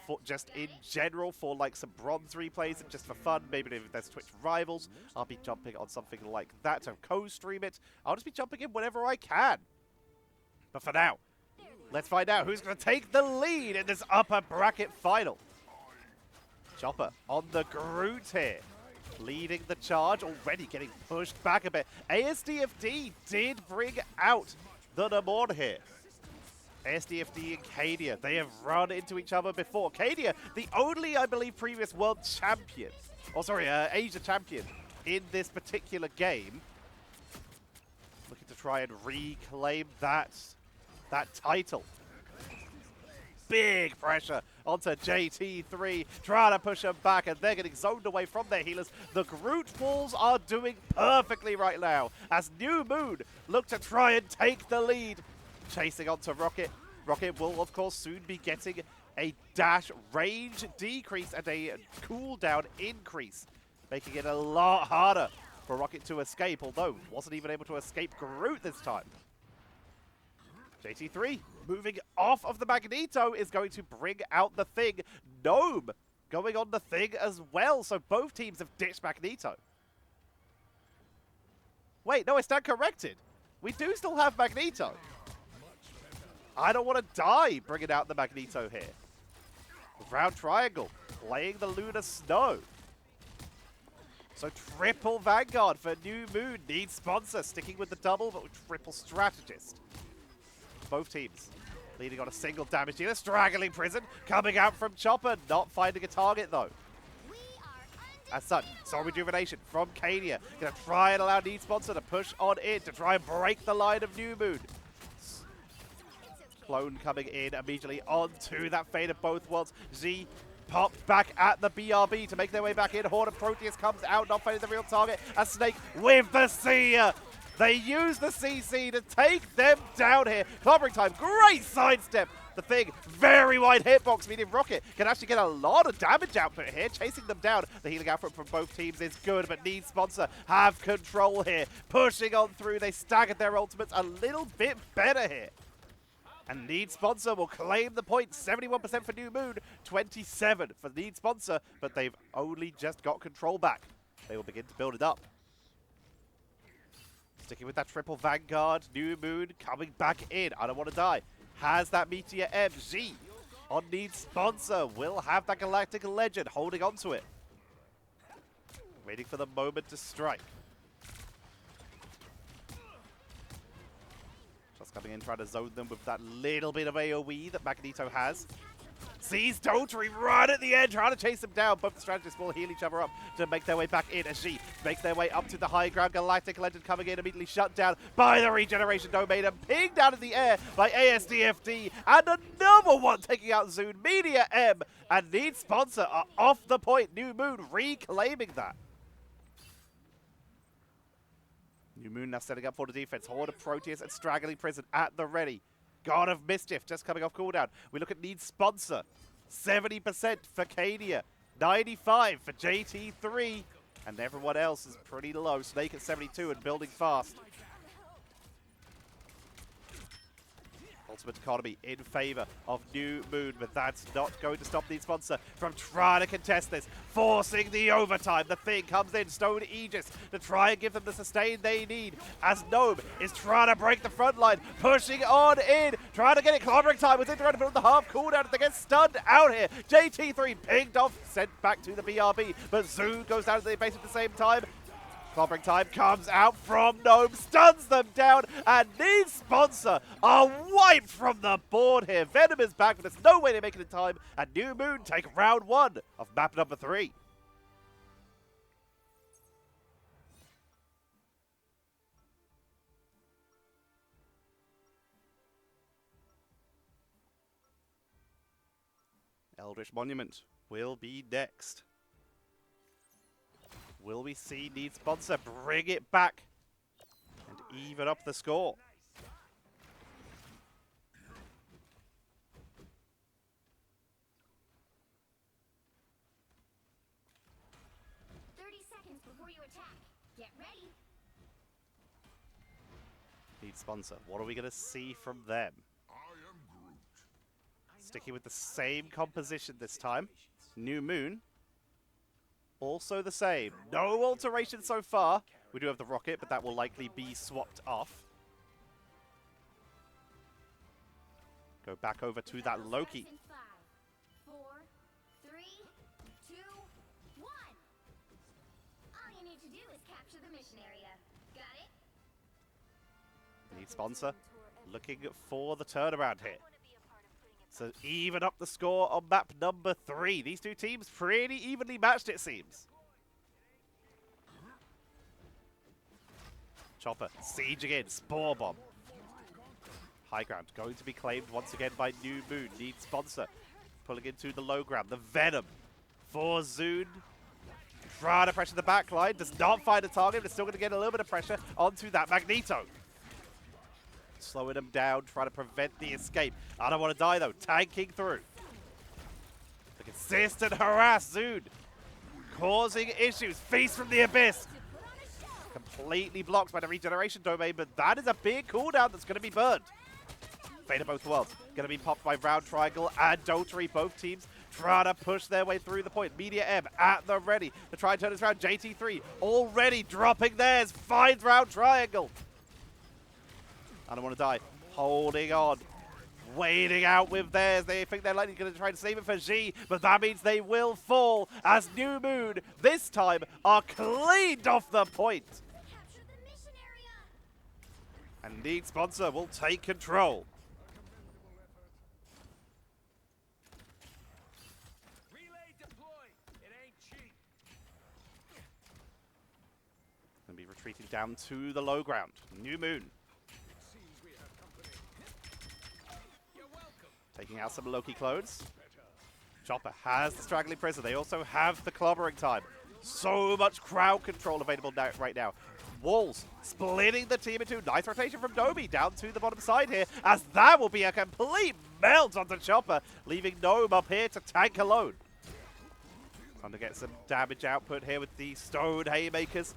for just in general for like some bronze replays and just for fun. Maybe if there's Twitch rivals, I'll be jumping on something like that to co-stream it. I'll just be jumping in whenever I can. But for now, Let's find out who's going to take the lead in this upper bracket final. Chopper on the Groot here, leading the charge, already getting pushed back a bit. ASDFD did bring out the Namor here. ASDFD and Cadia, they have run into each other before. Cadia, the only, I believe, previous world champion, or sorry, Asia champion in this particular game. Looking to try and reclaim that title. Big pressure onto JT3, trying to push them back, and they're getting zoned away from their healers. The Groot walls are doing perfectly right now, as New Moon look to try and take the lead. Chasing onto Rocket. Rocket will, of course, soon be getting a dash range decrease and a cooldown increase, making it a lot harder for Rocket to escape, although wasn't even able to escape Groot this time. JT3 moving off of the Magneto is going to bring out the Thing. Gnome going on the Thing as well, so both teams have ditched Magneto. Wait, no, I stand corrected. We do still have Magneto. I don't want to die bringing out the Magneto here. Round triangle, playing the Lunar Snow. So triple Vanguard for New Moon. Needs sponsor, sticking with the double, but with triple strategist. Both teams leading on a single damage dealer. Straggling Prison coming out from Chopper, not finding a target though. As such, Soul Rejuvenation from Cadia. Gonna try and allow Need Sponsor to push on in to try and break the line of New Moon. Clone coming in immediately onto that Fate of Both Worlds. Z popped back at the BRB to make their way back in. Horde of Proteus comes out, not finding the real target. As Snake with the Seer. They use the CC to take them down here. Clobbering Time, great sidestep. The Thing, very wide hitbox, meaning Rocket can actually get a lot of damage output here, chasing them down. The healing output from both teams is good, but Need Sponsor have control here. Pushing on through, they staggered their ultimates a little bit better here. And Need Sponsor will claim the point. 71% for New Moon, 27 for Need Sponsor, but they've only just got control back. They will begin to build it up. Sticking with that triple Vanguard, New Moon coming back in. I don't want to die. Has that Meteor MG on Need Sponsor. Will have that Galactic Legend holding on to it. Waiting for the moment to strike. Just coming in, trying to zone them with that little bit of AoE that Magneto has. Sees Dotary right at the end, trying to chase him down. Both the strategists will heal each other up to make their way back in as she makes their way up to the high ground. Galactic Legend coming in, immediately shut down by the Regeneration Domain and pinged out of the air by ASDFD. And another one taking out Zune. Media M and Need Sponsor are off the point. New Moon reclaiming that. New Moon now setting up for the defense. Horde of Proteus and Straggling Prison at the ready. God of Mischief just coming off cooldown. We look at Need Sponsor. 70% for Cadia. 95 for JT3. And everyone else is pretty low. Snake at 72 and building fast. Ultimate Economy in favor of New Moon, but that's not going to stop Need Sponsor from trying to contest this, forcing the overtime. The Thing comes in, Stone Aegis, to try and give them the sustain they need, as Gnome is trying to break the front line, pushing on in, trying to get it. Clobbering Time was in trying to build the half cooldown, and they get stunned out here. JT3 pinged off, sent back to the BRB, but Zoo goes down to the base at the same time. Clobbering Time comes out from Gnome, stuns them down, and Need Sponsor are wiped from the board here. Venom is back, but there's no way to make it in time, and New Moon take round 1 of map number 3. Eldritch Monument will be next. Will we see Need Sponsor bring it back and even up the score? Seconds before you attack. Get ready. Need Sponsor. What are we going to see from them? Sticking with the same composition this time. New Moon. Also the same. No alteration so far. We do have the rocket, but that will likely be swapped off. Go back over to that Loki. In 5, 4, 3, 2, 1. All you need to do is capture the mission area. Got it? Need sponsor. Looking for the turnaround here. So even up the score on map number 3. These two teams pretty evenly matched, it seems. Chopper sieging in. Spore Bomb. High ground going to be claimed once again by New Moon. Needs sponsor. Pulling into the low ground. The Venom for Zune. Trying to pressure the back line. Does not find a target, but still going to get a little bit of pressure onto that Magneto. Slowing them down, trying to prevent the escape. I don't want to die though. Tanking through. The consistent harass Zune. Causing issues. Feast from the Abyss. Completely blocked by the regeneration domain, but that is a big cooldown that's going to be burned. Fate of both worlds. Going to be popped by Round Triangle and Dotary. Both teams trying to push their way through the point. Media M at the ready to try and turn this around. JT3 already dropping theirs. Finds Round Triangle. I don't want to die. Holding on. Waiting out with theirs. They think they're likely going to try and save it for G, but that means they will fall as New Moon, this time, are cleaned off the point. Capture the mission area. And Need Sponsor will take control. Relay deployed. It ain't cheap. Going to be retreating down to the low ground. New Moon. Seems we have company. You're welcome. Taking out some Loki clones. Chopper has the straggling prison. They also have the clobbering time. So much crowd control available now, right now. Walls splitting the team in two. Nice rotation from Nomi down to the bottom side here, as that will be a complete melt onto Chopper, leaving Gnome up here to tank alone. Time to get some damage output here with the stone haymakers.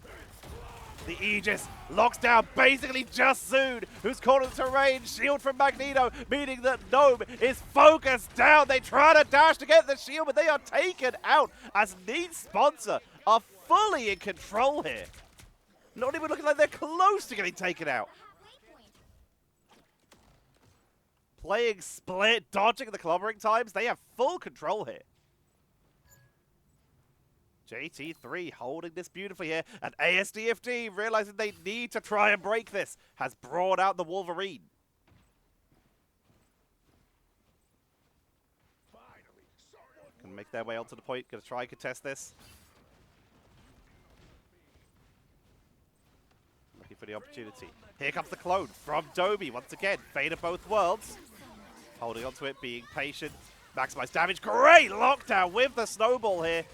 The Aegis locks down basically just Zune, who's caught in terrain. Shield from Magneto, meaning that Gnome is focused down. They try to dash to get the shield, but they are taken out as Need Sponsor are fully in control here. Not even looking like they're close to getting taken out. Playing split, dodging the clobbering times, they have full control here. JT3 holding this beautifully here, and ASDFD, realizing they need to try and break this, has brought out the Wolverine. Can make their way onto the point, gonna try and contest this. Looking for the opportunity. Here comes the clone from Dobie once again. Fate of both worlds. Holding onto it, being patient. Maximize damage. Great lockdown with the snowball here.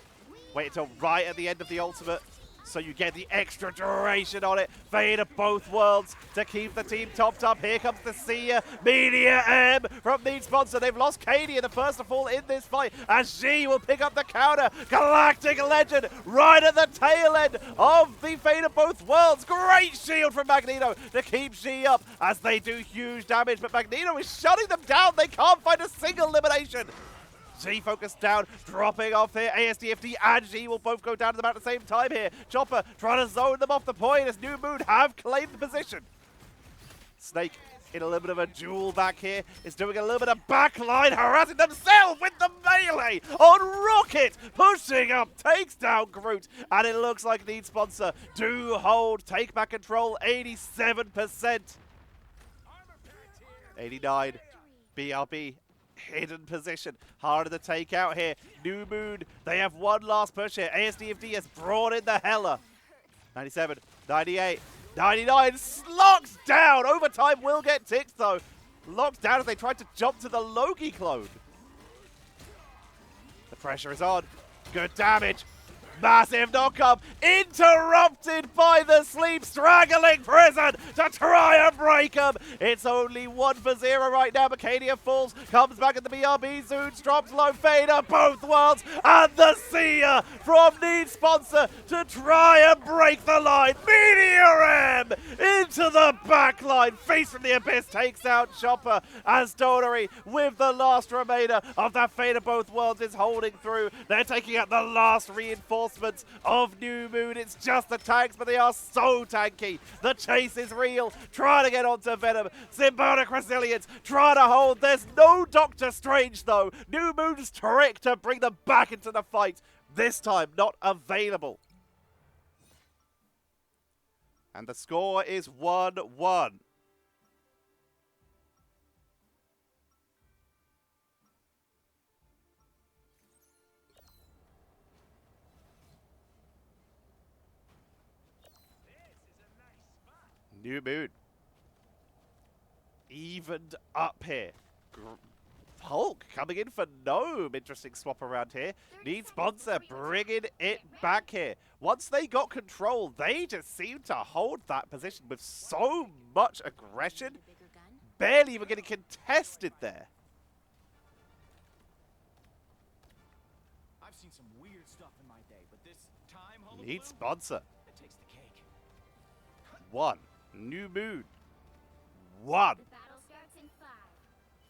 Wait until right at the end of the ultimate, so you get the extra duration on it. Fate of both worlds to keep the team topped up. Here comes the Seer. Media M from Need Sponsor. They've lost Katie in the first to fall in this fight, as G will pick up the counter. Galactic Legend right at the tail end of the Fate of both worlds. Great shield from Magneto to keep G up as they do huge damage, but Magneto is shutting them down. They can't find a single elimination. G focused down, dropping off here. ASDFD and G will both go down at about the same time here. Chopper trying to zone them off the point as New Moon have claimed the position. Snake in a little bit of a duel back here. Is doing a little bit of backline, harassing themselves with the melee on Rocket. Pushing up, takes down Groot. And it looks like Need Sponsor do hold, take back control, 87%. 89, BRB. Hidden position, harder to take out here. New Moon, they have one last push here. ASDFD has brought in the Hella. 97, 98, 99, locks down. Overtime will get ticked though. Locked down as they tried to jump to the Loki clone. The pressure is on. Good damage. Massive knock-up, interrupted by the sleep, straggling prison to try and break them. It's only 1-0 right now. Macania falls, comes back at the BRB. Zune drops low, Fader, both worlds, and the Seer from Need Sponsor to try and break the line. Meteor M into the back line. Face from the Abyss takes out Chopper as Donnery with the last remainder of that Fate of both worlds is holding through. They're taking out the last reinforcement reinforcements of New Moon. It's just the tanks, but they are so tanky. The chase is real. Trying to get onto Venom. Symbiotic Resilience. Trying to hold. There's no Doctor Strange, though. New Moon's trick to bring them back into the fight. This time, not available. And the score is 1-1. New Moon. Evened up here. Hulk coming in for Gnome. Interesting swap around here. Need sponsor bringing it back here. Once they got control, they just seemed to hold that position with so much aggression. Barely even getting contested there. I've seen some weird stuff in my day, but this time, Need sponsor. it takes the cake. 1. New Moon. 1. The battle starts in 5,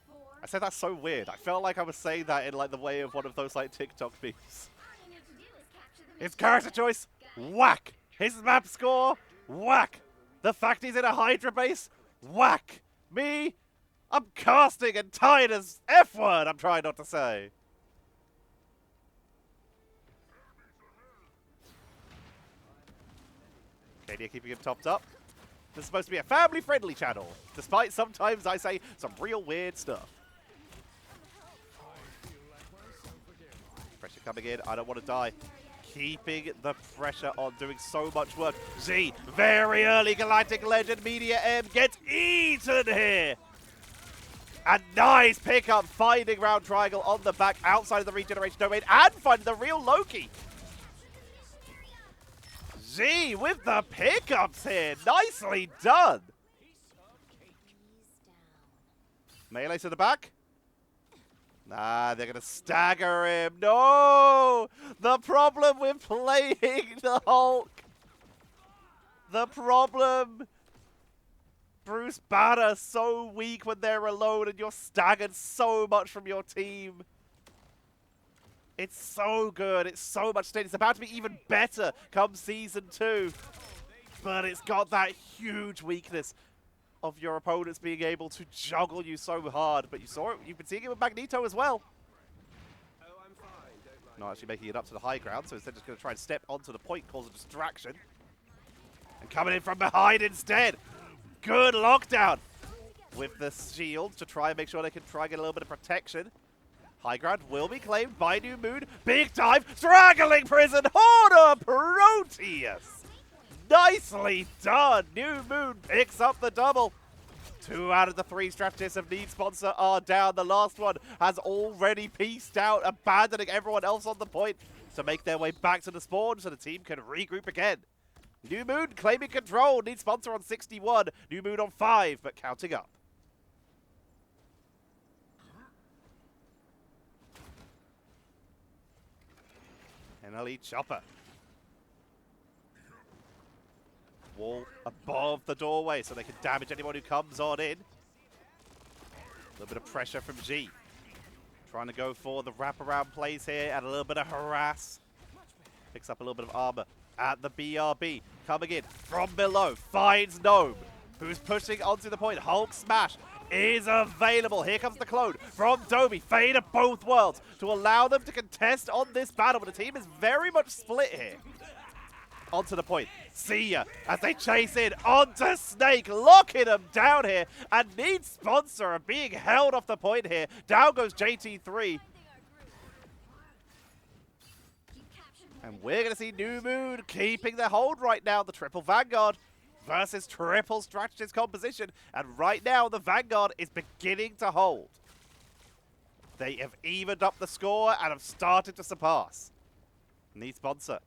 4. I said that's so weird. I felt like I was saying that in like the way of one of those like TikTok memes. All you need to do is capture the His character choice, whack. His map score, whack. The fact he's in a Hydra base, whack. Me, I'm casting and tired as F word I'm trying not to say. Kadia keeping him topped up. This is supposed to be a family-friendly channel, despite sometimes I say some real weird stuff. Pressure coming in. I don't want to die. Keeping the pressure on, doing so much work. Z, very early Galactic Legend Media M gets eaten here. A nice pickup, finding round triangle on the back outside of the regeneration domain and finding the real Loki. Z with the pickups here. Nicely done. Melee to the back. Nah, they're going to stagger him. No! The problem with playing the Hulk. The problem. Bruce Banner so weak when they're alone and you're staggered so much from your team. It's so good. It's so much steady. It's about to be even better come Season 2. But it's got that huge weakness of your opponents being able to juggle you so hard. But you saw it. You've been seeing it with Magneto as well. Not actually making it up to the high ground, so instead just going to try and step onto the point, cause a distraction. And coming in from behind instead. Good lockdown with the shield to try and make sure they can try and get a little bit of protection. High ground will be claimed by New Moon. Big time, straggling prison, Hoarder Proteus. Nicely done. New Moon picks up the double. 2 out of the 3 strategists of Need Sponsor are down. The last one has already pieced out, abandoning everyone else on the point to make their way back to the spawn so the team can regroup again. New Moon claiming control. Need Sponsor on 61. New Moon on 5, but counting up. NLE Chopper. Wall above the doorway so they can damage anyone who comes on in. A little bit of pressure from G. Trying to go for the wraparound plays here and a little bit of harass. Picks up a little bit of armor at the BRB. Coming in from below. Finds Gnome, who's pushing onto the point. Hulk smash is available. Here comes the clone from Domi. Fade of both worlds to allow them to contest on this battle. But the team is very much split here. Onto the point. See ya as they chase in onto Snake, locking him down here. And Need Sponsor are being held off the point here. Down goes JT3. And we're going to see New Moon keeping their hold right now. The triple Vanguard versus triple strategist composition. And right now, the Vanguard is beginning to hold. They have evened up the score and have started to surpass. Need Sponsor.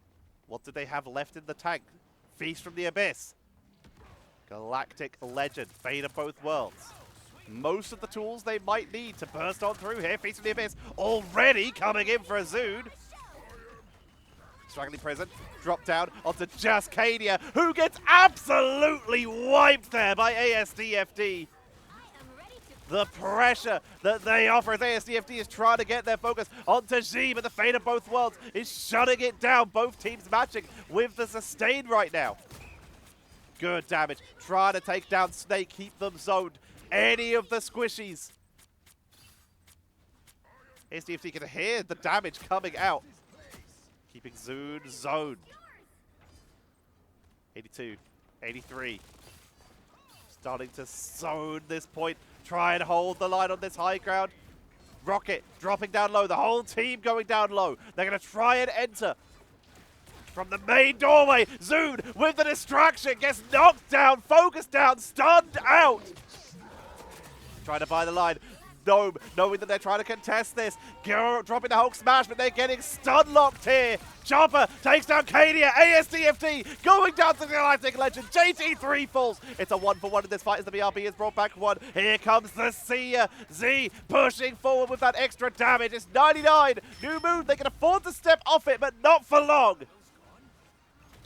What do they have left in the tank? Feast from the Abyss. Galactic Legend. Fate of both worlds. Most of the tools they might need to burst on through here. Feast from the Abyss already coming in for a Zood. Straggling prison. Drop down onto Jaskadia, who gets absolutely wiped there by ASDFD. the pressure that they offer as ASDFD is trying to get their focus onto G, but the fate of both worlds is shutting it down. Both teams matching with the sustain right now. Good damage. Trying to take down Snake, keep them zoned. Any of the squishies. ASDFD can hear the damage coming out. Keeping Zoon zoned. 82, 83. Starting to zone this point. Try and hold the line on this high ground. Rocket dropping down low. The whole team going down low. They're going to try and enter from the main doorway. Zoon with the distraction gets knocked down, focused down, stunned out. Trying to buy the line. Gnome, knowing that they're trying to contest this. Dropping the Hulk smash, but they're getting stun locked here. Chopper takes down Cadia. ASDFD going down to the Galactic Legend. JT3 falls. It's a 1-for-1 in this fight as the BRB has brought back one. Here comes the Seer. Z pushing forward with that extra damage. It's 99. New Moon, they can afford to step off it, but not for long.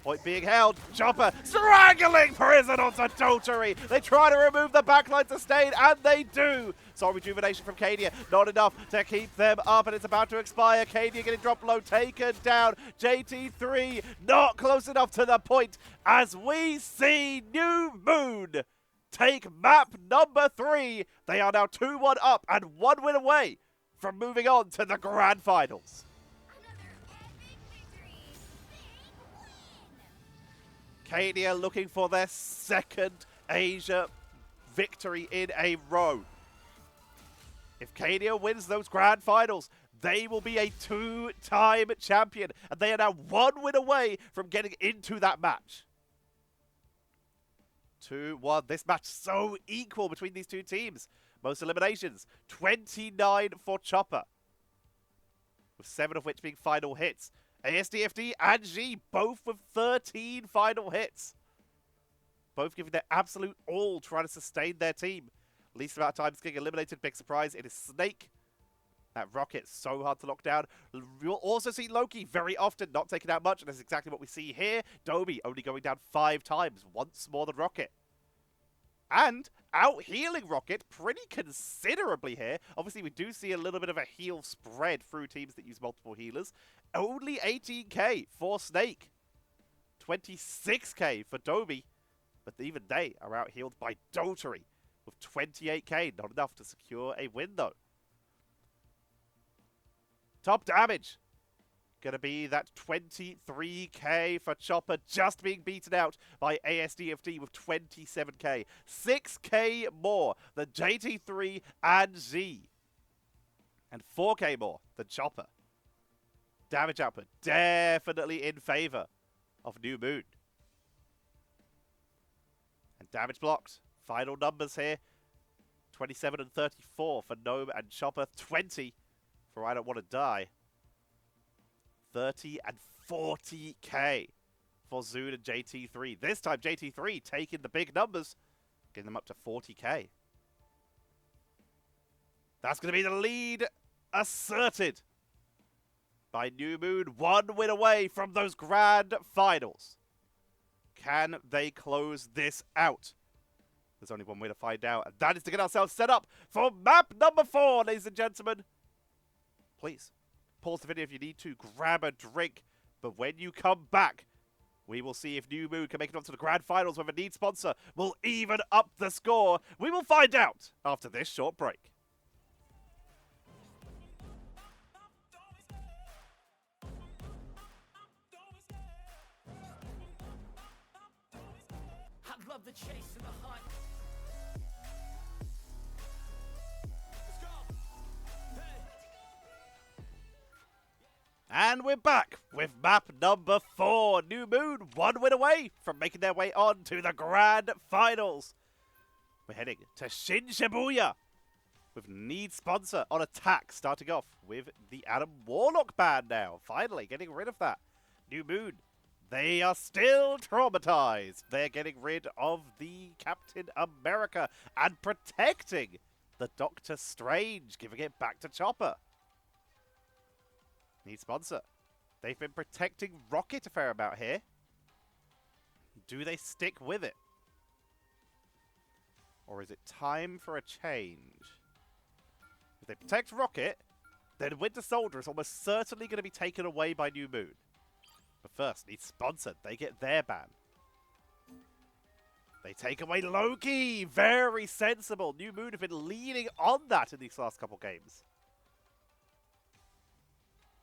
Point being held. Chopper strangling Prison onto Dotary. They try to remove the backline sustain, and they do. Soul Rejuvenation from Cadia. Not enough to keep them up, and it's about to expire. Cadia getting dropped low, taken down. JT3 not close enough to the point as we see New Moon take map number 3. They are now 2-1 up and 1 win away from moving on to the Grand Finals. Cadia looking for their second Asia victory in a row. If Cadia wins those Grand Finals, they will be a 2-time champion, and they are now 1 win away from getting into that match. 2-1. This match so equal between these two teams. Most eliminations, 29 for Chopper, with 7 of which being final hits. ASDFD and G both with 13 final hits. Both giving their absolute all trying to sustain their team. Least amount of times getting eliminated. Big surprise. It is Snake. That Rocket so hard to lock down. You'll also see Loki very often not taking out much, and that's exactly what we see here. Dobie only going down 5 times, once more than Rocket. And out-healing Rocket pretty considerably here. Obviously, we do see a little bit of a heal spread through teams that use multiple healers. Only 18k for Snake. 26k for Dobie. But even they are out-healed by Dotary with 28k. Not enough to secure a win, though. Top damage. Going to be that 23k for Chopper, just being beaten out by ASDFD with 27k. 6k more than JT3 and Z. And 4k more than Chopper. Damage output definitely in favor of New Moon. And damage blocked. Final numbers here. 27 and 34 for Gnome and Chopper. 20 for I Don't Want to Die. 30 and 40k for Zoon and JT3. This time JT3 taking the big numbers, getting them up to 40k. That's going to be the lead asserted by New Moon. 1 win away from those Grand Finals. Can they close this out? There's only one way to find out, and that is to get ourselves set up for map number 4, ladies and gentlemen. Please, pause the video if you need to, grab a drink. But when you come back, we will see if New Moon can make it onto the Grand Finals with a need sponsor. Will even up the score. We will find out after this short break. I love the chase and the hunt. Let's go. Hey. And we're back with map number 4. New Moon 1 win away from making their way on to the Grand Finals. We're heading to Shin Shibuya with need sponsor on attack, starting off with the Adam Warlock band now. Finally getting rid of that. New Moon, they are still traumatized. They're getting rid of the Captain America and protecting the Doctor Strange, giving it back to Chopper. Need sponsor. They've been protecting Rocket a fair amount here. Do they stick with it? Or is it time for a change? If they protect Rocket, then Winter Soldier is almost certainly going to be taken away by New Moon. But first, need Sponsored. They get their ban. They take away Loki. Very sensible. New Moon have been leaning on that in these last couple games.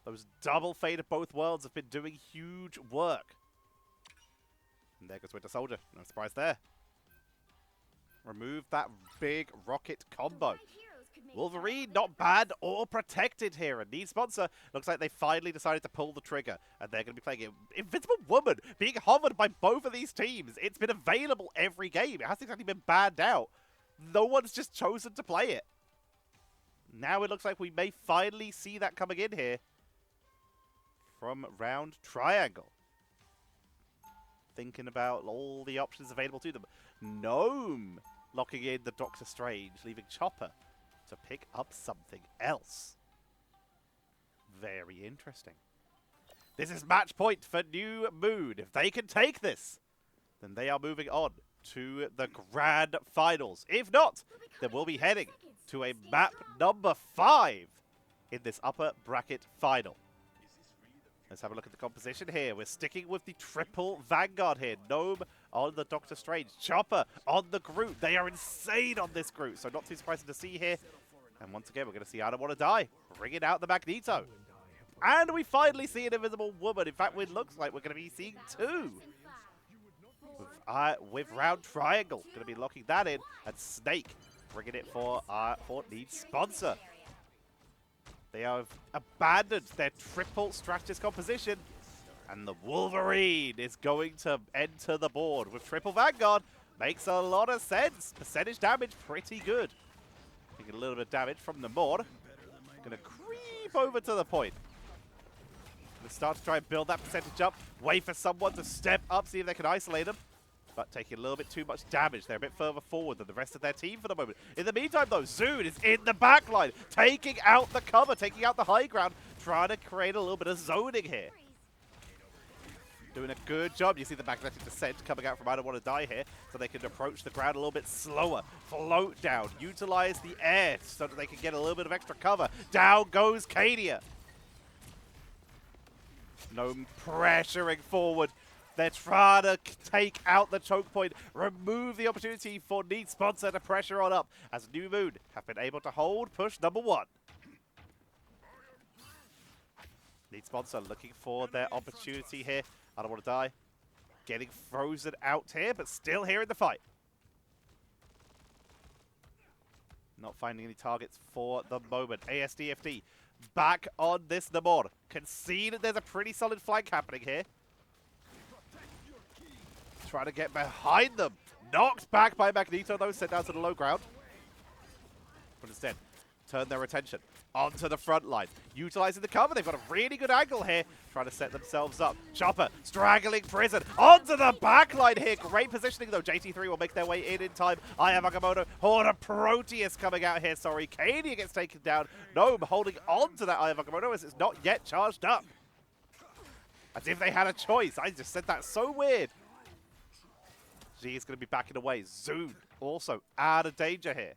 Those double Fate of both worlds have been doing huge work. And there goes Winter Soldier. No surprise there. Remove that big rocket combo. Wolverine not bad or protected here. And Need Sponsor looks like they finally decided to pull the trigger. And they're going to be playing Invincible Woman being hovered by both of these teams. It's been available every game. It hasn't exactly been banned out. No one's just chosen to play it. Now it looks like we may finally see that coming in here from Round Triangle. Thinking about all the options available to them. Gnome locking in the Doctor Strange, leaving Chopper to pick up something else. Very interesting. This is match point for New Moon. If they can take this, then they are moving on to the grand finals. If not, then we'll be heading to a map number 5 in this upper bracket final. Let's have a look at the composition here. We're sticking with the triple Vanguard here. Gnome on the Doctor Strange. Chopper on the Groot. They are insane on this Groot, so not too surprising to see here. And once again, we're going to see I Don't Want to Die, bringing out the Magneto. And we finally see an Invisible Woman. In fact, it looks like we're going to be seeing 2. With Round Triangle, going to be locking that in. And Snake bringing it for Need Sponsor. They have abandoned their triple strategist composition. And the Wolverine is going to enter the board with triple Vanguard. Makes a lot of sense. Percentage damage, pretty good. Taking a little bit of damage from the Maud. Going to creep over to the point. Going to start to try and build that percentage up. Wait for someone to step up, see if they can isolate them. But taking a little bit too much damage. They're a bit further forward than the rest of their team for the moment. In the meantime, though, Zoon is in the backline, taking out the cover, taking out the high ground, trying to create a little bit of zoning here. Doing a good job. You see the magnetic descent coming out from I Don't Want to Die here, so they can approach the ground a little bit slower. Float down, utilize the air so that they can get a little bit of extra cover. Down goes Cadia. Gnome pressuring forward. They're trying to take out the choke point, remove the opportunity for Need Sponsor to pressure on up, as New Moon have been able to hold push number 1. Need Sponsor looking for their opportunity here. I Don't Want to Die. Getting frozen out here, but still here in the fight. Not finding any targets for the moment. ASDFD back on this Namor. Can see that there's a pretty solid flank happening here. Trying to get behind them. Knocked back by Magneto, though, sent down to the low ground. But instead, turn their attention onto the front line. Utilizing the cover. They've got a really good angle here. Trying to set themselves up. Chopper, straggling Prison. Onto the back line here. Great positioning, though. JT3 will make their way in time. I have Agamotto. Horde of Proteus coming out here. Sorry. Cadia gets taken down. Gnome holding on to that Eye of Agamotto as it's not yet charged up. As if they had a choice. I just said that so weird. G is going to be backing away. Zoon also out of danger here.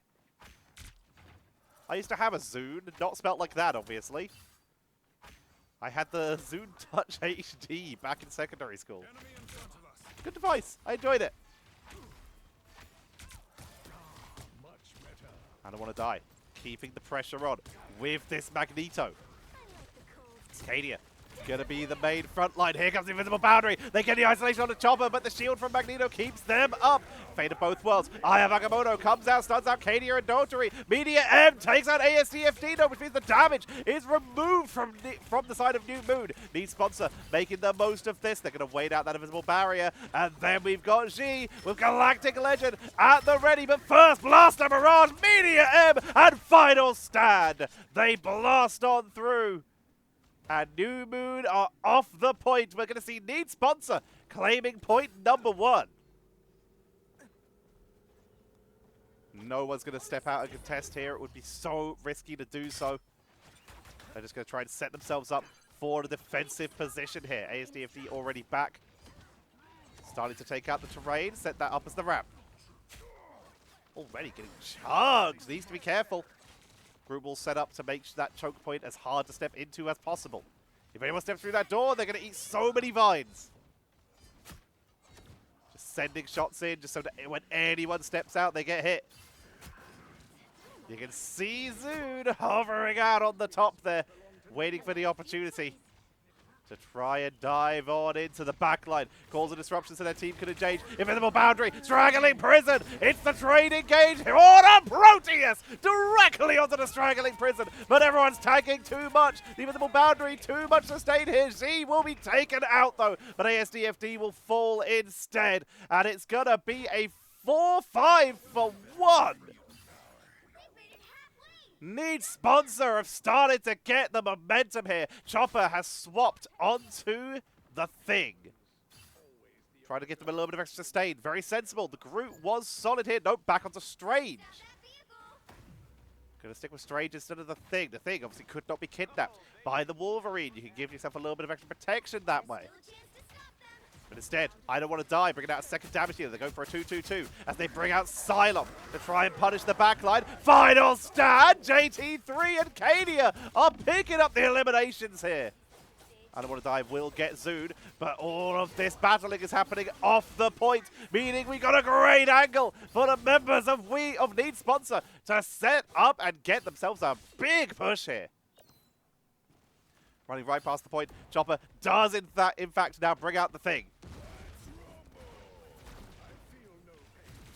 I used to have a Zoon, not spelt like that, obviously. I had the Zoon Touch HD back in secondary school. Good device. I enjoyed it. I Don't Want to Die. Keeping the pressure on with this Magneto. Cadia gonna be the main front line. Here comes the Invisible Boundary. They get the isolation on the Chopper, but the shield from Magneto keeps them up. Fate of both worlds. I have Agamotto comes out, stuns out Cadia and Dotary. Media M takes out ASDFD, which means the damage is removed from the side of New Moon. Need Sponsor making the most of this. They're gonna wait out that invisible barrier, and then we've got G with Galactic Legend at the ready. But first, Blaster Mirage, Media M, and final stand. They blast on through. And New Moon are off the point. We're going to see Need Sponsor claiming point number 1. No one's going to step out and contest here. It would be so risky to do so. They're just going to try and set themselves up for the defensive position here. ASDFD already back. Starting to take out the terrain. Set that up as the ramp. Already getting chugged. Needs to be careful. Group will set up to make that choke point as hard to step into as possible. If anyone steps through that door, they're going to eat so many vines. Just sending shots in, just so that when anyone steps out, they get hit. You can see Zoon hovering out on the top there, waiting for the opportunity to try and dive on into the backline. Cause a disruption so their team can engage. Invisible boundary, straggling prison. It's the trade engage. Order Proteus directly onto the straggling prison. But everyone's tagging too much. The invisible boundary, too much sustain here. Z will be taken out though, but ASDFD will fall instead. And it's gonna be a 4-5 for 1. Need Sponsor have started to get the momentum here. Chopper has swapped onto the Thing. Trying to get them a little bit of extra sustain. Very sensible. The group was solid here. Nope, back onto Strange. Gonna stick with Strange instead of the Thing. The Thing obviously could not be kidnapped by the Wolverine. You can give yourself a little bit of extra protection that way. But instead, I don't want to die, bringing out a second damage dealer. They go for a 2-2-2 as they bring out Cylon to try and punish the backline. Final stand! JT3 and Cadia are picking up the eliminations here. I don't want to die, will get Zood, but all of this battling is happening off the point, meaning we got a great angle for the members of Need Sponsor to set up and get themselves a big push here. Running right past the point, Chopper does in fact now bring out the Thing.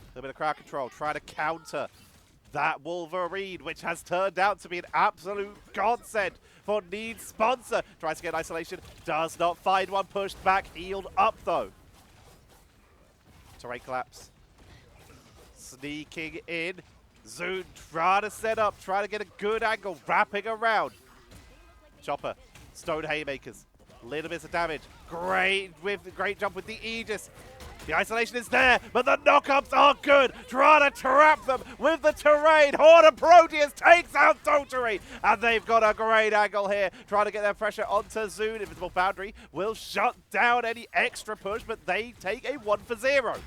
A little bit of crowd control, trying to counter that Wolverine, which has turned out to be an absolute godsend for Need Sponsor. Tries to get isolation, does not find one, pushed back, healed up though. Terrain collapse. Sneaking in. Zoon trying to set up, trying to get a good angle, wrapping around. Chopper, Stone Haymakers, little bits of damage. Great jump with the Aegis. The isolation is there, but the knockups are good. Trying to trap them with the terrain. Horde of Proteus takes out Dotary, and they've got a great angle here. Trying to get their pressure onto Zoon. Invisible Boundary will shut down any extra push, but they take a 1-for-0.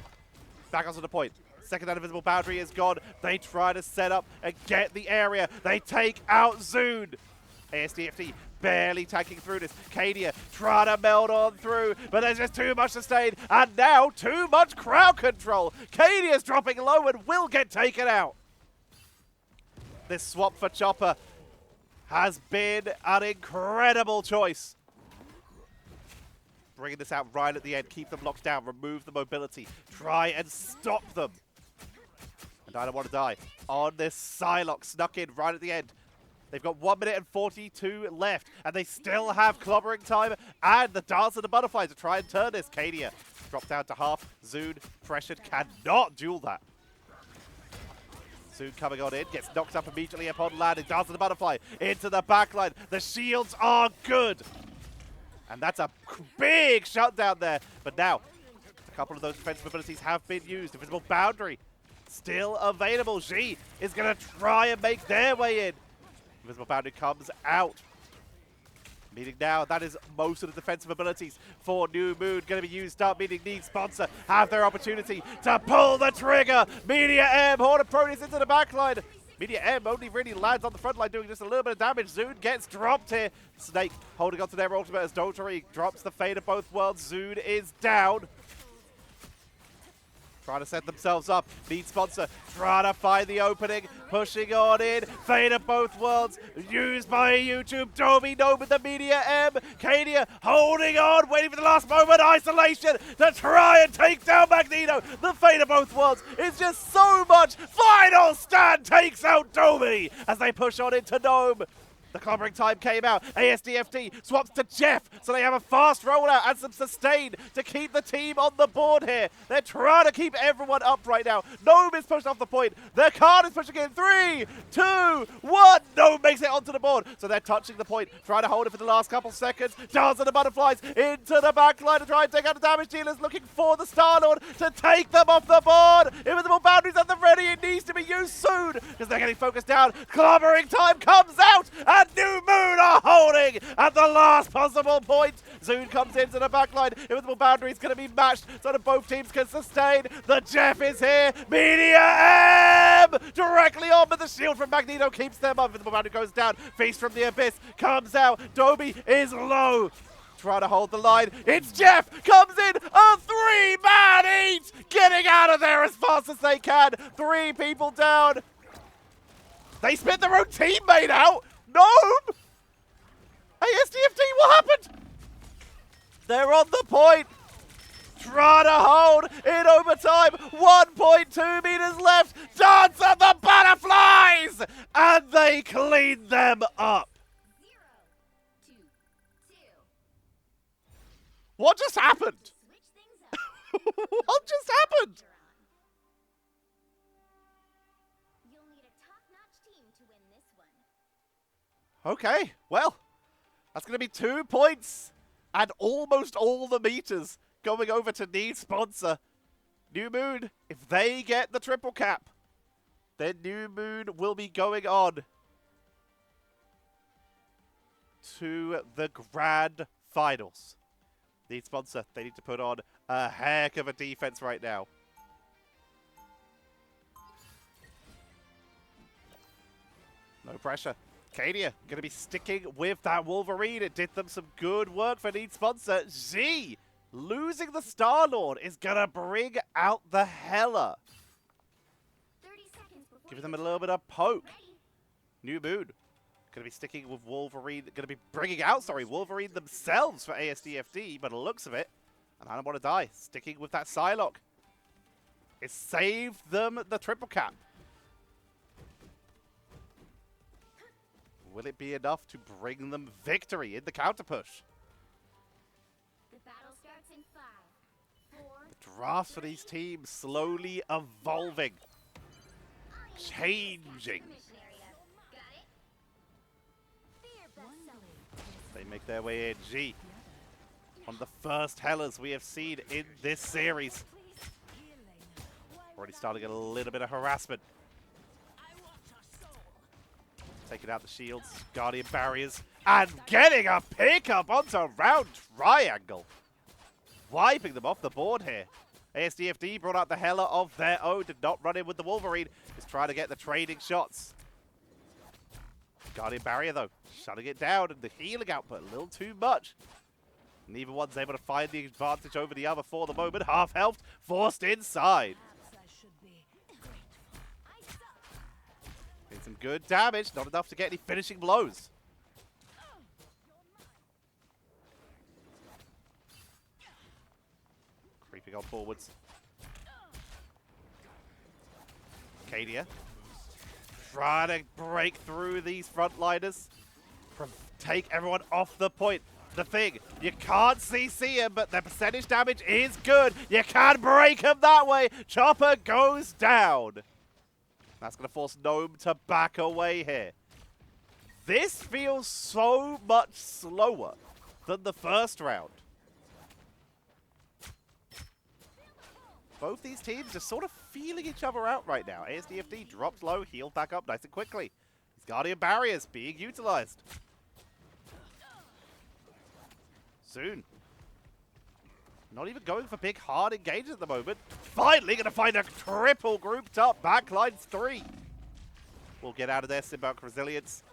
Back onto the point. Second Invisible Boundary is gone. They try to set up and get the area. They take out Zoon. ASDFD barely tanking through this. Cadia trying to meld on through, but there's just too much sustain, and now too much crowd control. Cadia's dropping low and will get taken out. This swap for Chopper has been an incredible choice. Bringing this out right at the end, keep them locked down, remove the mobility, try and stop them. And I don't want to die. On this Psylocke, snuck in right at the end. They've got 1 minute and 42 left, and they still have clobbering time and the Dance of the Butterfly to try and turn this. Cadia dropped down to half. Zoon, pressured, cannot duel that. Zoon coming on in, gets knocked up immediately upon landing. Dance of the Butterfly into the backline. The shields are good. And that's a big shutdown there. But now, a couple of those defensive abilities have been used. Invisible Boundary still available. G is going to try and make their way in. Invisible Boundary comes out. Meaning now that is most of the defensive abilities for New Moon going to be used up, meaning Need Sponsor have their opportunity to pull the trigger. Media M, Horde of Proteus into the backline. Media M only really lands on the front line, doing just a little bit of damage. Zoon gets dropped here. Snake holding onto their ultimate as Dotary drops the Fate of both worlds. Zoon is down. Trying to set themselves up. Need Sponsor trying to find the opening. Pushing on in. Fate of both worlds. Used by YouTube. Domi no with the Media M. Cadia holding on. Waiting for the last moment. Isolation to try and take down Magneto. The Fate of both worlds is just so much. Final stand takes out Domi as they push on into Gnome. The clobbering time came out. ASDFD swaps to Jeff, so they have a fast rollout and some sustain to keep the team on the board here. They're trying to keep everyone up right now. Gnome is pushed off the point. Their card is pushing in. 3, 2, 1. Gnome makes it onto the board, so they're touching the point, trying to hold it for the last couple seconds. Dance of the Butterflies into the back line to try and take out the damage dealers, looking for the Star-Lord to take them off the board. Invisible Boundaries at the ready. It needs to be used soon because they're getting focused down. Clobbering time comes out, and New Moon are holding at the last possible point. Zoon comes into the backline. Invisible Boundary is going to be matched so that both teams can sustain. The Jeff is here. Media M directly on, but the shield from Magneto keeps them up. Invisible Boundary goes down. Feast from the Abyss comes out. Dobie is low. Trying to hold the line. It's Jeff. Comes in. A 3-man eat. Getting out of there as fast as they can. 3 people down. They spit their own teammate out. No. ASDFT, what happened? They're on the point. Trying to hold in overtime. 1.2 meters left. Dance of the Butterflies. And they clean them up. 0-2-2. What just happened? Switch things up. What just happened? You'll need a top-notch team to win this one. Okay, well, that's going to be 2 points and almost all the meters going over to Need Sponsor. New Moon, if they get the triple cap, then New Moon will be going on to the grand finals. Need Sponsor, they need to put on a heck of a defense right now. No pressure. Cadia going to be sticking with that Wolverine. It did them some good work for Need Sponsor. Z losing the Star-Lord is going to bring out the Hella. 30 seconds before Giving them a little bit of poke. ready. New Moon going to be sticking with Wolverine. Going to be bringing out, Wolverine themselves for ASDFD, but the looks of it. And I don't want to die. Sticking with that Psylocke. It saved them the triple cap. Will it be enough to bring them victory in the counter push? The battle starts in 5, 4. The drafts for these teams slowly evolving, changing. They make their way in. G, one of the first Hellas we have seen in this series. Already starting a little bit of harassment. Taking out the shields, Guardian barriers, and getting a pickup onto Round Triangle. Wiping them off the board here. ASDFD brought out the Hella of their own, did not run in with the Wolverine. Just trying to get the trading shots. Guardian barrier though, shutting it down, and the healing output a little too much. Neither one's able to find the advantage over the other for the moment. Half health, forced inside. Some good damage, not enough to get any finishing blows. Creeping on forwards. Cadia trying to break through these frontliners. Take everyone off the point. The thing, you can't CC him, but the percentage damage is good. You can break him that way. Chopper goes down. That's going to force Gnome to back away here. This feels so much slower than the first round. Both these teams are sort of feeling each other out right now. ASDFD drops low, healed back up nice and quickly. These Guardian barriers being utilized. Soon. Not even going for big, hard engages at the moment. Finally going to find a triple grouped up. Backlines 3. Will get out of there. Symbiotic Resilience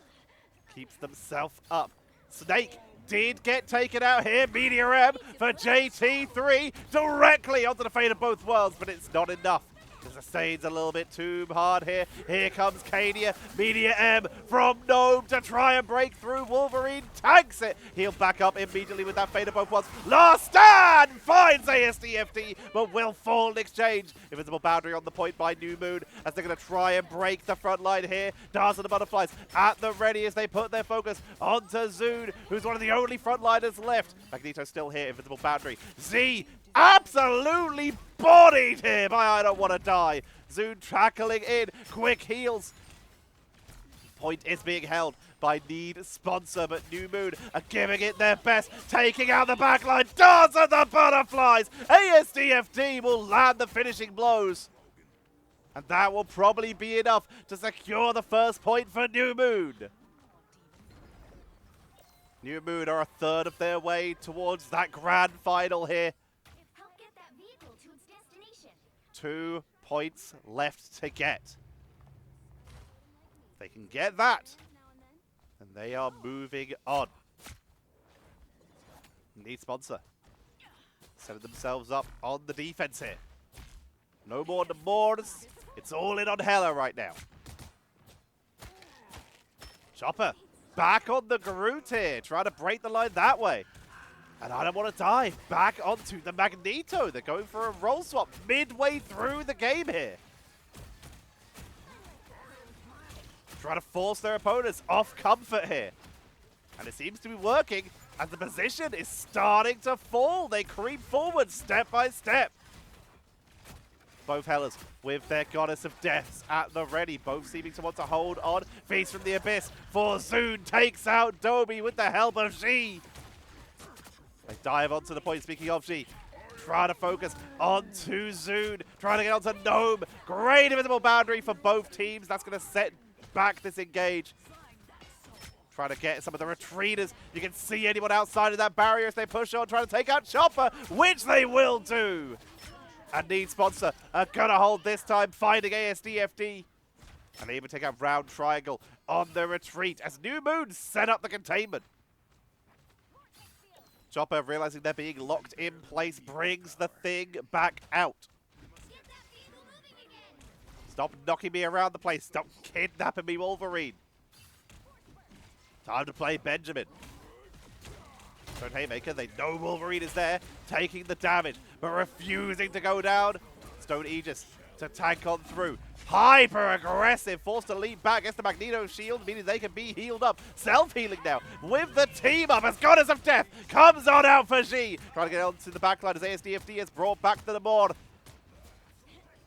keeps themselves up. Snake did get taken out here. Media M for JT3 directly onto the fate of both worlds, but it's not enough. The sustains a little bit too hard here. Here comes Cadia. Media M from Gnome to try and break through. Wolverine tanks it. He'll back up immediately with that fade of both worlds. Last stand finds ASDFD, but will fall in exchange. Invisible Boundary on the point by New Moon as they're going to try and break the front line here. Dance of the Butterflies at the ready as they put their focus onto Zoon, who's one of the only frontliners left. Magneto still here. Invisible Boundary. Z absolutely bodied here by I Don't Want to Die. Zoon tackling in. Quick heals. Point is being held by Need Sponsor, but New Moon are giving it their best, taking out the backline. Dance of the Butterflies. ASDFD will land the finishing blows. And that will probably be enough to secure the first point for New Moon. New Moon are a third of their way towards that grand final here. Help get that vehicle to its destination. 2 points left to get. They can get that, and they are moving on. Need sponsor. Setting themselves up on the defense here. No more Moors. It's all in on Hella right now. Chopper back on the Groot here, trying to break the line that way. And I don't want to die. Back onto the Magneto. They're going for a roll swap midway through the game here. Trying to force their opponents off comfort here. And it seems to be working as the position is starting to fall. They creep forward step by step. Both Hellas with their Goddess of Deaths at the ready. Both seeming to want to hold on. Feast from the Abyss for Zoon takes out Dobie with the help of G. They dive onto the point, speaking of G. Trying to focus onto Zoon. Trying to get onto Gnome. Great invisible boundary for both teams. That's going to set back this engage. Trying to get some of the retreaters. You can see anyone outside of that barrier as they push on, trying to take out Chopper, which they will do. And Need Sponsor are going to hold this time, finding ASDFD. And they even take out Round Triangle on the retreat as New Moon set up the containment. Chopper, realizing they're being locked in place, brings the thing back out. Stop knocking me around the place. Stop kidnapping me, Wolverine. Time to play Benjamin. Stone Haymaker, they know Wolverine is there, taking the damage, but refusing to go down. Stone Aegis to tank on through. Hyper aggressive, forced to lean back against the Magneto shield, meaning they can be healed up. Self-healing now with the team up as Goddess of Death comes on out for G. Trying to get onto the backline as ASDFD is brought back to the board.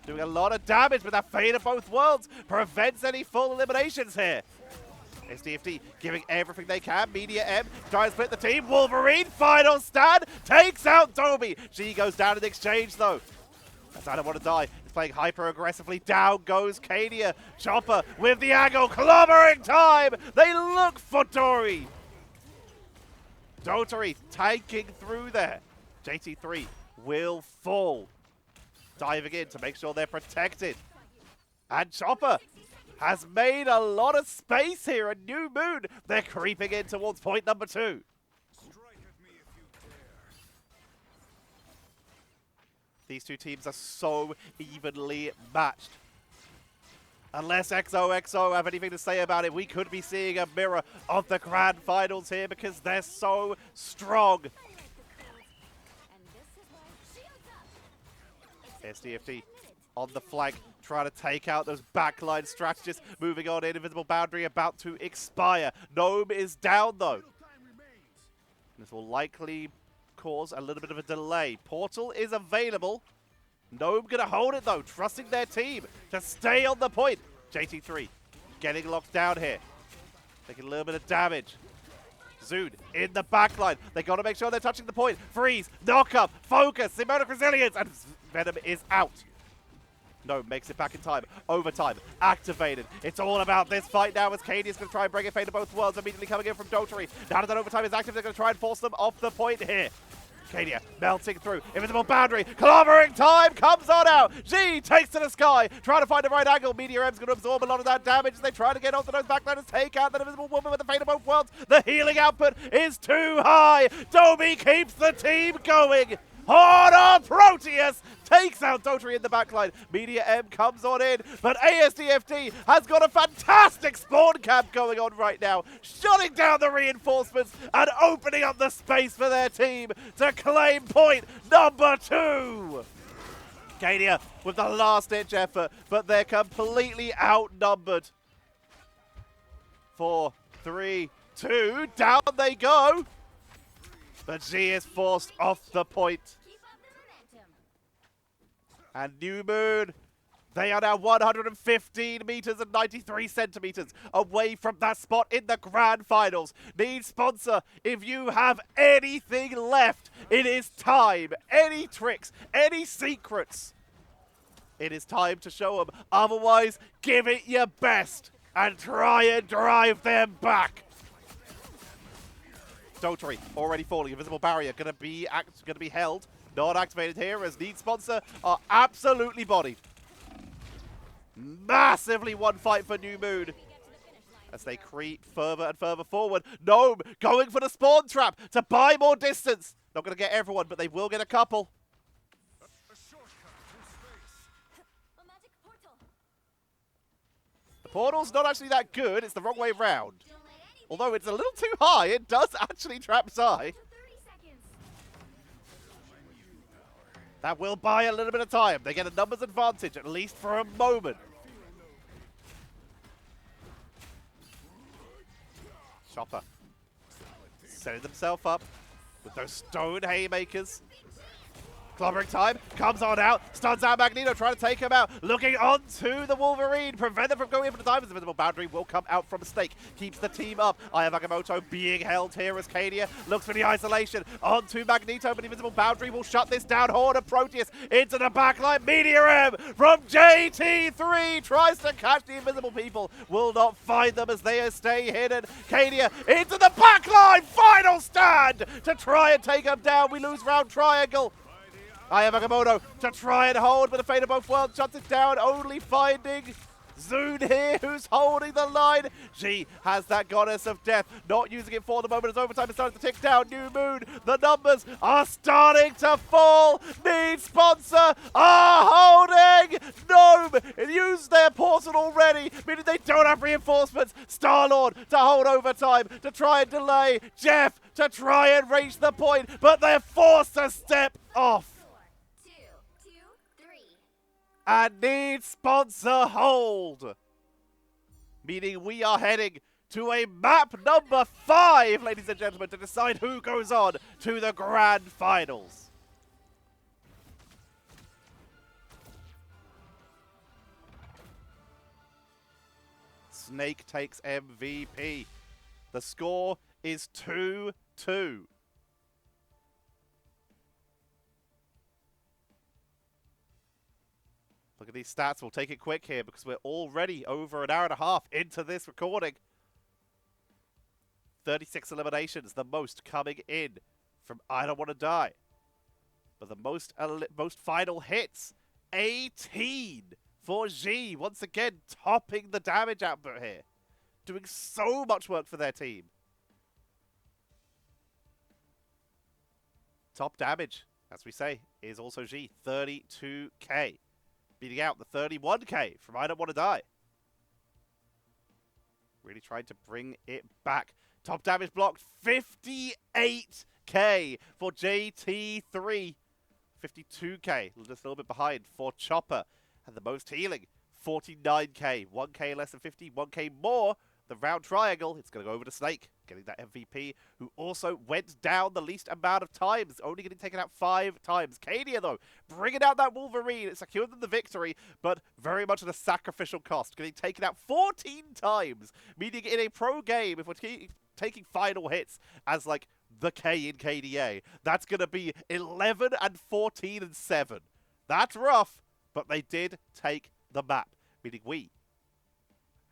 Doing a lot of damage, but that Fate of both worlds prevents any full eliminations here. SDFD giving everything they can. Media M tries to split the team. Wolverine, final stand, takes out Dobie. She goes down in the exchange though. As I don't want to die. He's playing hyper aggressively. Down goes Cadia. Chopper with the angle. Clobbering time. They look for Dory. Dotary tanking through there. JT3 will fall. Diving in to make sure they're protected. And Chopper has made a lot of space here. A New Moon, they're creeping in towards point number 2. These two teams are so evenly matched. Unless XOXO have anything to say about it, we could be seeing a mirror of the grand finals here because they're so strong. SDFD on the flank, trying to take out those backline strategists. Moving on in, invisible boundary about to expire. Gnome is down though. This will likely cause a little bit of a delay. Portal is available. Gnome gonna hold it though, trusting their team to stay on the point. JT3 getting locked down here. Taking a little bit of damage. Zoon in the backline. They gotta make sure they're touching the point. Freeze, knock up, focus, symbiotic resilience, and Venom is out. No, makes it back in time. Overtime, activated. It's all about this fight now as Cadia's going to try and bring it fade to both worlds. Immediately coming in from Dotary. Now that overtime is active, they're going to try and force them off the point here. Cadia melting through. Invisible boundary. Clobbering time comes on out. G takes to the sky. Trying to find the right angle. Meteor M's going to absorb a lot of that damage as they try to get onto those backliners. Take out that invisible woman with the fate of both worlds. The healing output is too high. Dobie keeps the team going. Horror Proteus takes out Dotary in the backline. Media M comes on in, but ASDFD has got a fantastic spawn camp going on right now, shutting down the reinforcements and opening up the space for their team to claim point number 2. Cadia with the last-ditch effort, but they're completely outnumbered. 4, 3, 2, down they go. But G is forced off the point. And New Moon, they are now 115 meters and 93 centimeters away from that spot in the grand finals. Need sponsor, if you have anything left, it is time. Any tricks, any secrets, it is time to show them. Otherwise, give it your best and try and drive them back. Dotary already falling. Invisible barrier gonna be held. Not activated here as Need Sponsor are absolutely bodied. Massively one fight for New Moon as they creep further and further forward. Gnome going for the spawn trap to buy more distance. Not going to get everyone, but they will get a couple. The portal's not actually that good. It's the wrong way round. Although it's a little too high, it does actually trap Zai. That will buy a little bit of time. They get a numbers advantage, at least for a moment. Chopper setting themselves up with those stone haymakers. Clobbering time, comes on out, stuns out Magneto, trying to take him out, looking onto the Wolverine, prevent them from going in for the time as the invisible boundary will come out from a stake, keeps the team up. Aya Nagamoto being held here as Cadia looks for the isolation, onto Magneto, but the invisible boundary will shut this down. Horde of Proteus into the backline, Meteor M from JT3, tries to catch the invisible people, will not find them as they stay hidden. Cadia into the backline, final stand to try and take them down. We lose round triangle. Aya Nagamoto to try and hold, but the fate of both worlds shuts it down, only finding Zune here, who's holding the line. G has that goddess of death, not using it for the moment as overtime is starting to tick down. New Moon, the numbers are starting to fall. Need Sponsor are holding. Gnome used their portal already, meaning they don't have reinforcements. Star-Lord to hold overtime, to try and delay. Jeff to try and reach the point, but they're forced to step off. And Need Sponsor hold. Meaning we are heading to a map number 5, ladies and gentlemen, to decide who goes on to the grand finals. Snake takes MVP. The score is 2-2. Look at these stats. We'll take it quick here because we're already over an hour and a half into this recording. 36 eliminations, the most coming in from I Don't Want to Die. But the most final hits, 18 for G. Once again, topping the damage output here. Doing so much work for their team. Top damage, as we say, is also G. 32k. Beating out the 31k from I Don't Want to Die. Really trying to bring it back. Top damage blocked, 58k for JT3. 52k, just a little bit behind for Chopper. And the most healing, 49k. 1k less than 50, 1k more. The round triangle, it's going to go over to Snake, getting that MVP, who also went down the least amount of times, only getting taken out 5 times. Cadia, though, bringing out that Wolverine, it secured them the victory, but very much at a sacrificial cost, getting taken out 14 times, meaning in a pro game, if we're taking final hits as, like, the K in KDA, that's going to be 11 and 14 and 7. That's rough, but they did take the map, meaning we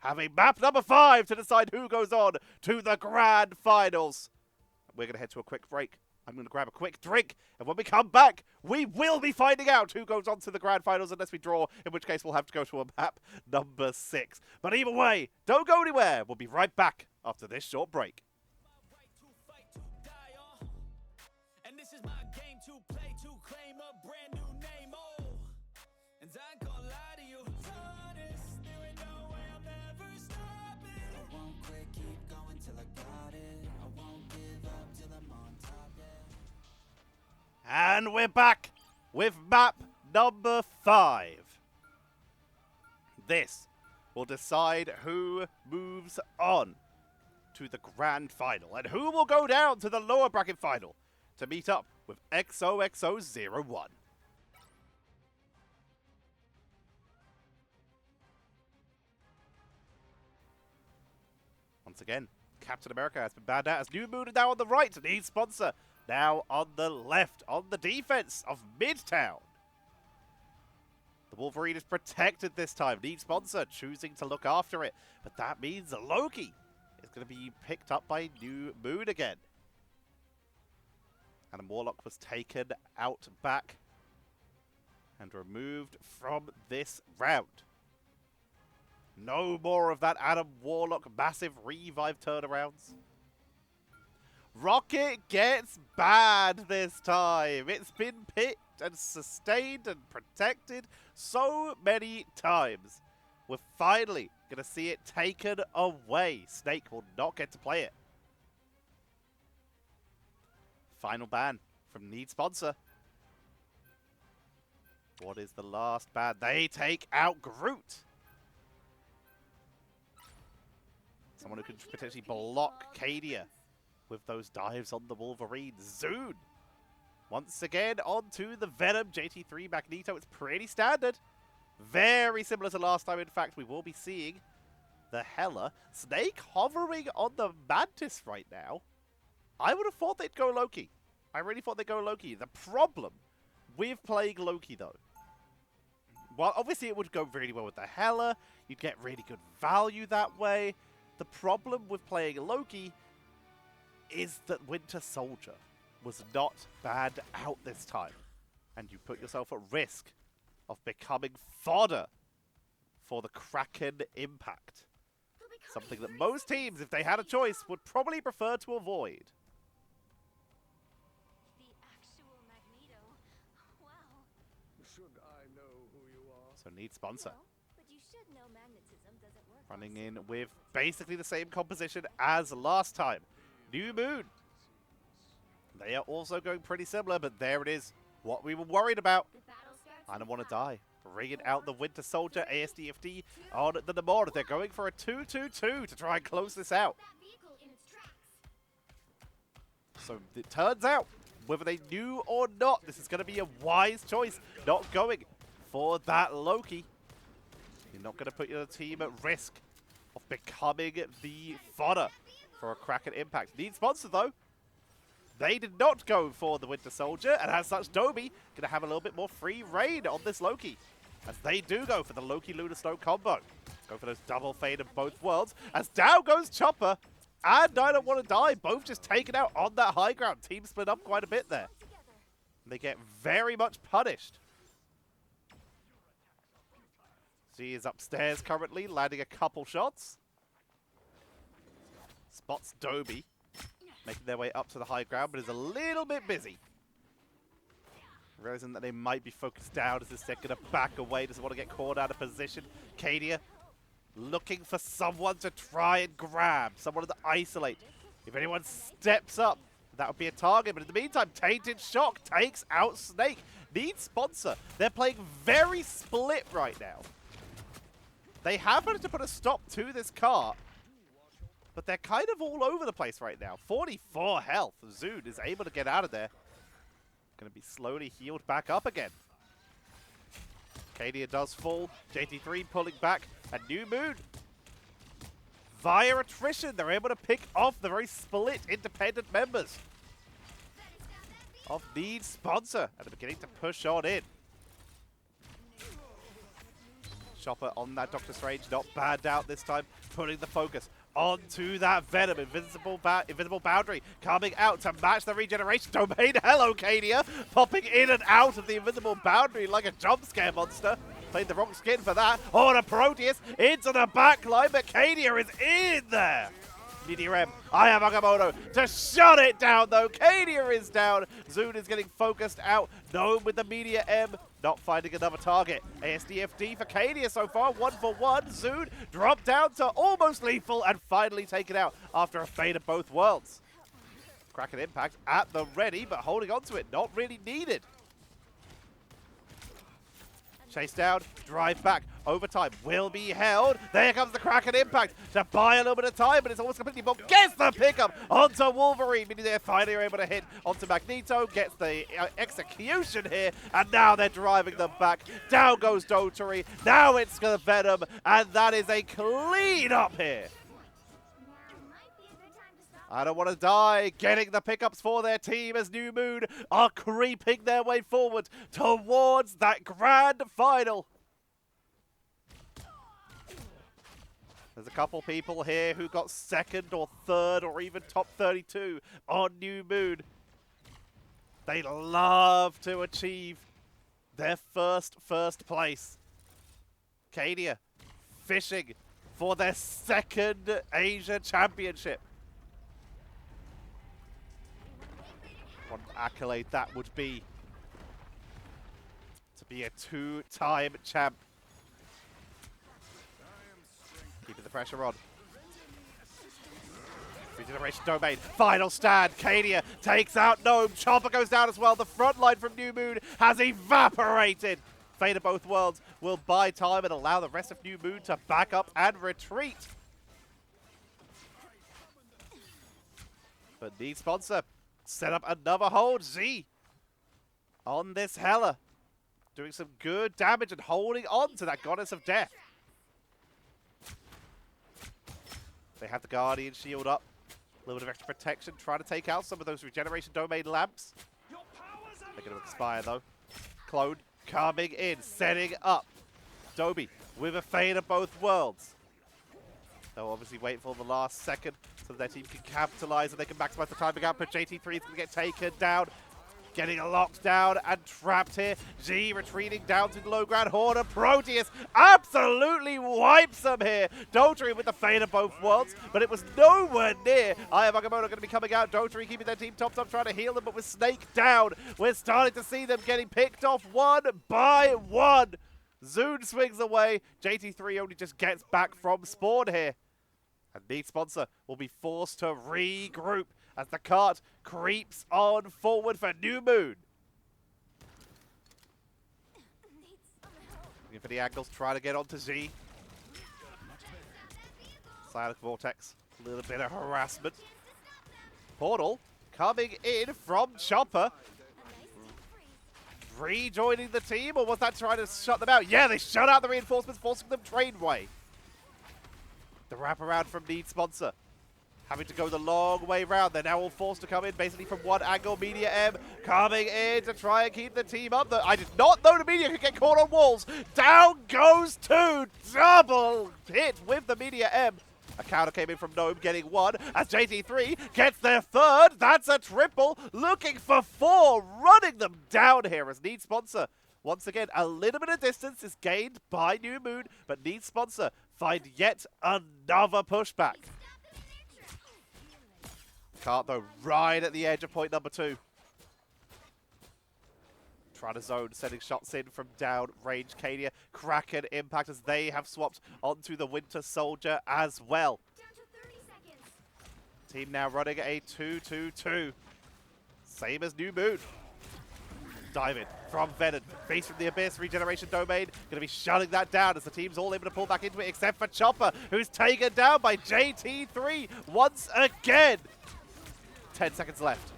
have a map number 5 to decide who goes on to the grand finals. We're going to head to a quick break. I'm going to grab a quick drink, and when we come back, we will be finding out who goes on to the grand finals unless we draw, in which case we'll have to go to a map number 6. But either way, don't go anywhere. We'll be right back after this short break. And this is my game to play to claim a brand new name. Oh, and I ain't gonna lie to you. And we're back with map number 5. This will decide who moves on to the grand final and who will go down to the lower bracket final to meet up with XOXO01. Once again, Captain America has been banned out as New Moon is now on the right. Need Sponsor now on the left, on the defense of Midtown. The Wolverine is protected this time. Need Sponsor choosing to look after it. But that means Loki is going to be picked up by New Moon again. And Warlock was taken out back and removed from this round. No more of that Adam Warlock massive revive turnarounds. Rocket gets banned this time. It's been picked and sustained and protected so many times. We're finally going to see it taken away. Snake will not get to play it. Final ban from Need Sponsor. What is the last ban? They take out Groot. Someone who can potentially block Cadia with those dives on the Wolverine. Zoon. Once again, onto the Venom. JT3 Magneto. It's pretty standard. Very similar to last time. In fact, we will be seeing the Hela. Snake hovering on the Mantis right now. I would have thought they'd go Loki. I really thought they'd go Loki. The problem with playing Loki, though, well, obviously it would go really well with the Hela. You'd get really good value that way. The problem with playing Loki is that Winter Soldier was not banned out this time. And you put yourself at risk of becoming fodder for the Kraken impact. Something that most teams, if they had a choice, would probably prefer to avoid. The actual Magneto. Wow. Should I know who you are? So Need Sponsor. No, but you should know magnetism doesn't work. Running in with basically the same composition as last time. New Moon. They are also going pretty similar, but there it is. What we were worried about. The battle starts I don't in want to 5, die. Bringing out the Winter Soldier ASDFD on the Namor. They're going for a 2-2-2 to try and close this out. that vehicle in its tracks. So it turns out, whether they knew or not, this is going to be a wise choice. Not going for that Loki. You're not going to put your team at risk of becoming the fodder for a Kraken impact. Need Sponsor, though. They did not go for the Winter Soldier, and as such, Dobie going to have a little bit more free reign on this Loki. As they do go for the Loki Lunar Snow combo. Go for those double fade of both worlds. As down goes Chopper, and I Don't Want to Die, both just taken out on that high ground. Team split up quite a bit there. They get very much punished. She is upstairs currently, landing a couple shots. Spots Dobie, making their way up to the high ground, but is a little bit busy. Realizing that they might be focused down as they're going to back away, doesn't want to get caught out of position. Cadia looking for someone to try and grab, someone to isolate. If anyone steps up, that would be a target, but in the meantime, Tainted Shock takes out Snake. Need Sponsor. They're playing very split right now. They have managed to put a stop to this car, but they're kind of all over the place right now. 44 health. Zoon is able to get out of there. Going to be slowly healed back up again. Cadia does fall. JT3 pulling back. And New Moon, via attrition, they're able to pick off the very split independent members of Need Sponsor. And they're beginning to push on in. Chopper on that Doctor Strange, not banned out this time, putting the focus onto that Venom. Invisible boundary coming out to match the regeneration domain. Hello, Cadia, popping in and out of the invisible boundary like a jump scare monster. Played the wrong skin for that. Oh, and a Proteus into the back line, but Cadia is in there. Meteor M, I have Agamotto to shut it down, though. Cadia is down. Zoon is getting focused out. Gnome with the Meteor M, not finding another target. ASDFD for Cadia so far, 1 for 1. Zoon dropped down to almost lethal and finally taken out after a fade of both worlds. Kraken impact at the ready, but holding on to it, not really needed. Chase down, drive back, overtime will be held. There comes the Kraken impact to buy a little bit of time, but it's almost completely blocked. Gets the pickup onto Wolverine, meaning they're finally able to hit onto Magneto. Gets the execution here, and now they're driving them back. Down goes Dotary. Now it's the Venom, and that is a clean up here. Now might be a good time to stop. I Don't Want to Die, getting the pickups for their team as New Moon are creeping their way forward towards that grand final. There's a couple people here who got second or third or even top 32 on New Moon. They love to achieve their first place. Cadia fishing for their second Asia Championship. What an accolade that would be. To be a two-time champ. Keeping the pressure on. Regeneration domain. Final stand. Cadia takes out Gnome. Chopper goes down as well. The front line from New Moon has evaporated. Fate of both worlds will buy time and allow the rest of New Moon to back up and retreat. But Need Sponsor set up another hold. Z on this Hela. Doing some good damage and holding on to that Goddess of Death. They have the Guardian shield up. A little bit of extra protection. Trying to take out some of those Regeneration Domain lamps. They're going to expire though. Clone coming in. Setting up. Dobie with a Fate of both worlds. They'll obviously wait for the last second so that their team can capitalize and they can maximize the timing output. JT3 is going to get taken down. Getting locked down and trapped here. G retreating down to the low ground. Horner Proteus absolutely wipes them here. Dotary with the Fate of both worlds, but it was nowhere near. Aya Magamoto going to be coming out. Dotary keeping their team topped up, trying to heal them, but with Snake down, we're starting to see them getting picked off one by one. Zoon swings away. JT3 only just gets back from spawn here. And Need Sponsor will be forced to regroup as the cart creeps on forward for New Moon. Looking for the angles, trying to get onto Z. Silent Vortex, a little bit of harassment. Portal coming in from Chopper. Rejoining the team, or was that trying to shut them out? Yeah, they shut out the reinforcements, forcing them trainway. The wraparound from Need Sponsor. Having to go the long way round. They're now all forced to come in basically from one angle. Media M coming in to try and keep the team up. I did not know the Media could get caught on walls. Down goes two. Double hit with the Media M. A counter came in from Gnome, getting one. As JT3 gets their third. That's a triple. Looking for four. Running them down here as Need Sponsor. Once again, a little bit of distance is gained by New Moon, but Need Sponsor find yet another pushback. Cart, though, right at the edge of point number 2. Trying to zone, sending shots in from down range. Cadia, Kraken impact as they have swapped onto the Winter Soldier as well. Down to 30 seconds. Team now running a 2-2-2. Same as New Moon. Dive in from Venom. Face from the Abyss. Regeneration Domain. Going to be shutting that down as the team's all able to pull back into it except for Chopper, who's taken down by JT3 once again. 10 seconds left.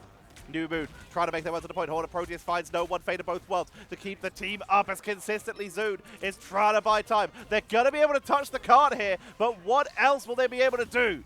New Moon trying to make their way to the point. Horner Proteus finds no one. Fate of both worlds to keep the team up as consistently Zoon is trying to buy time. They're going to be able to touch the cart here, but what else will they be able to do?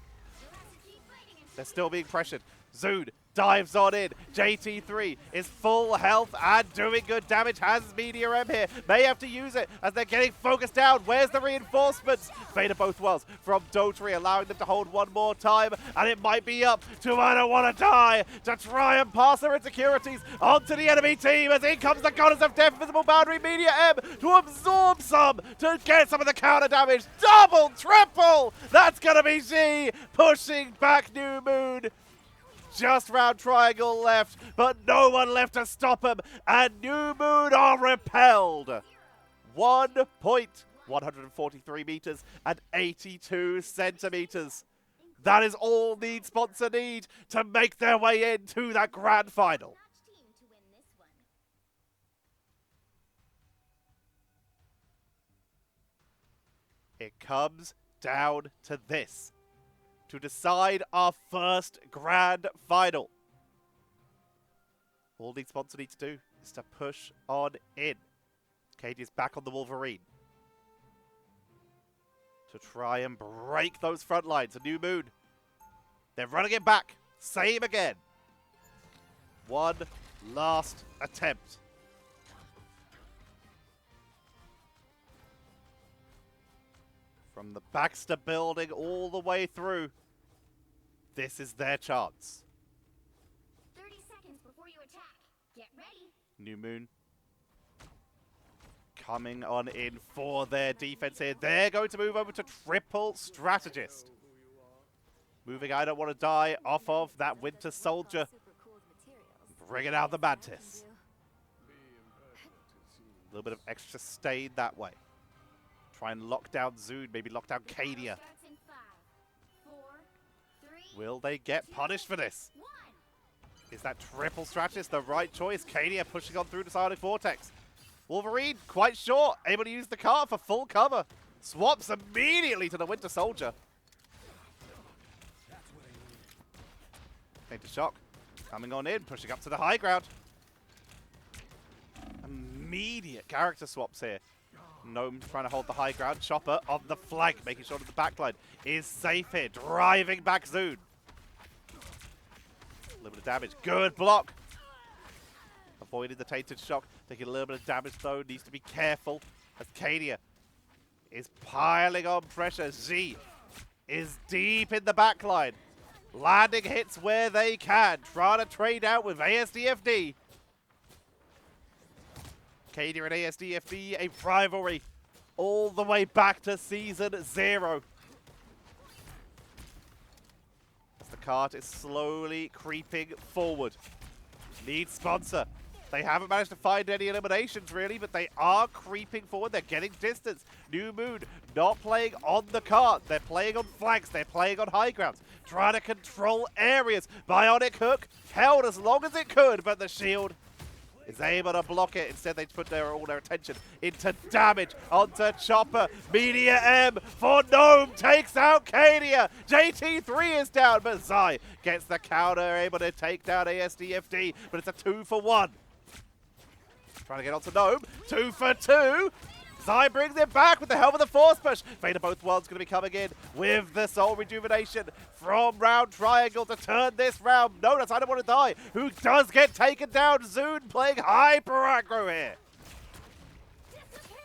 They're still being pressured. Zoon dives on in. JT3 is full health and doing good damage. Has Media M here. May have to use it as they're getting focused down. Where's the reinforcements? Fate of both worlds from Dotary, allowing them to hold one more time. And it might be up to I Don't Wanna Die to try and pass their insecurities onto the enemy team as in comes the Goddess of Death, Visible Boundary, Media M to absorb some, to get some of the counter damage. Double, triple! That's gonna be Z pushing back New Moon. Just round triangle left, but no one left to stop him, and New Moon are repelled. 1 point, 143 meters and 82 centimeters. That is all Need Sponsor need to make their way into that grand final. Match team to win this one. It comes down to this. To decide our first grand final. All Need Sponsor need to do is to push on in. Katie is back on the Wolverine. To try and break those front lines. A New Moon. They're running it back. Same again. One last attempt. From the Baxter building all the way through. This is their chance. 30 seconds before you attack. Get ready. New Moon coming on in for their defense here. They're going to move over to triple strategist. Moving I Don't Want to Die off of that Winter Soldier. Bringing out the Mantis. A little bit of extra stain that way. Try and lock down Zoon, maybe lock down Cadia. Will they get punished for this? Is that triple strategist the right choice? Cadia pushing on through the Psionic Vortex. Wolverine, quite short, able to use the cart for full cover. Swaps immediately to the Winter Soldier. Into shock. Coming on in, pushing up to the high ground. Immediate character swaps here. Gnome trying to hold the high ground. Chopper on the flank, making sure that the backline is safe here. Driving back Zoon. A little bit of damage. Good block. Avoided the tainted shock. Taking a little bit of damage though. Needs to be careful as Cadia is piling on pressure. Z is deep in the backline. Landing hits where they can. Trying to trade out with ASDFD. Cadia and ASDFD, a rivalry all the way back to Season 0. As the cart is slowly creeping forward. Need sponsor. They haven't managed to find any eliminations really, but they are creeping forward. They're getting distance. New Moon not playing on the cart. They're playing on flanks. They're playing on high grounds. Trying to control areas. Bionic Hook held as long as it could, but the shield is able to block it. Instead, they put all their attention into damage onto Chopper. Media M for Gnome takes out Cadia. JT3 is down, but Zai gets the counter, able to take down ASDFD, but it's a 2-for-1. Trying to get onto Gnome. 2 for 2. Zai brings it back with the help of the Force Push. Fate of Both Worlds going to be coming in with the Soul Rejuvenation from Round Triangle to turn this round. No, that's I Don't Want to Die, who does get taken down. Zoon playing hyper aggro here.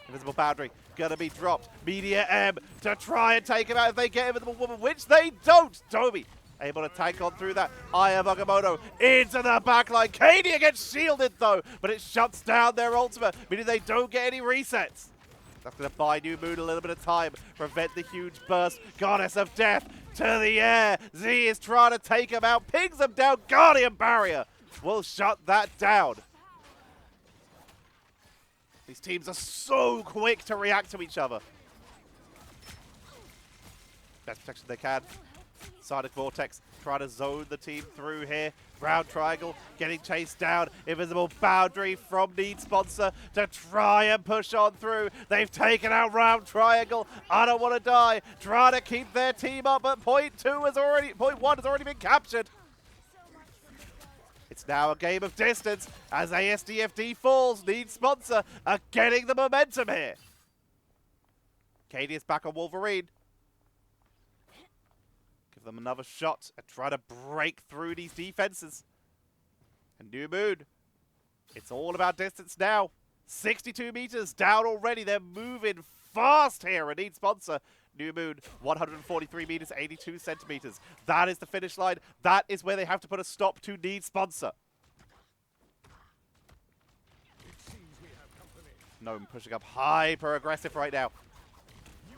Invisible Boundary going to be dropped. Media M to try and take him out if they get Invisible Woman, which they don't. Toby able to tank on through that. Aya Bagamoto into the backline. Cadia gets shielded though, but it shuts down their ultimate, meaning they don't get any resets. That's going to buy New Moon a little bit of time, prevent the huge burst. Goddess of Death to the air. Z is trying to take him out, pings him down. Guardian Barrier will shut that down. These teams are so quick to react to each other. Best protection they can. Psionic Vortex trying to zone the team through here. Round Triangle getting chased down. Invisible Boundary from Need Sponsor to try and push on through. They've taken out Round Triangle. I Don't Want to Die. Trying to keep their team up, but point one has already been captured. It's now a game of distance as ASDFD falls. Need Sponsor are getting the momentum here. Cadia's back on Wolverine. Give them another shot and try to break through these defenses. And New Moon, it's all about distance now. 62 meters down already. They're moving fast here. And Need Sponsor. New Moon, 143 meters, 82 centimeters. That is the finish line. That is where they have to put a stop to Need Sponsor. Gnome pushing up hyper aggressive right now.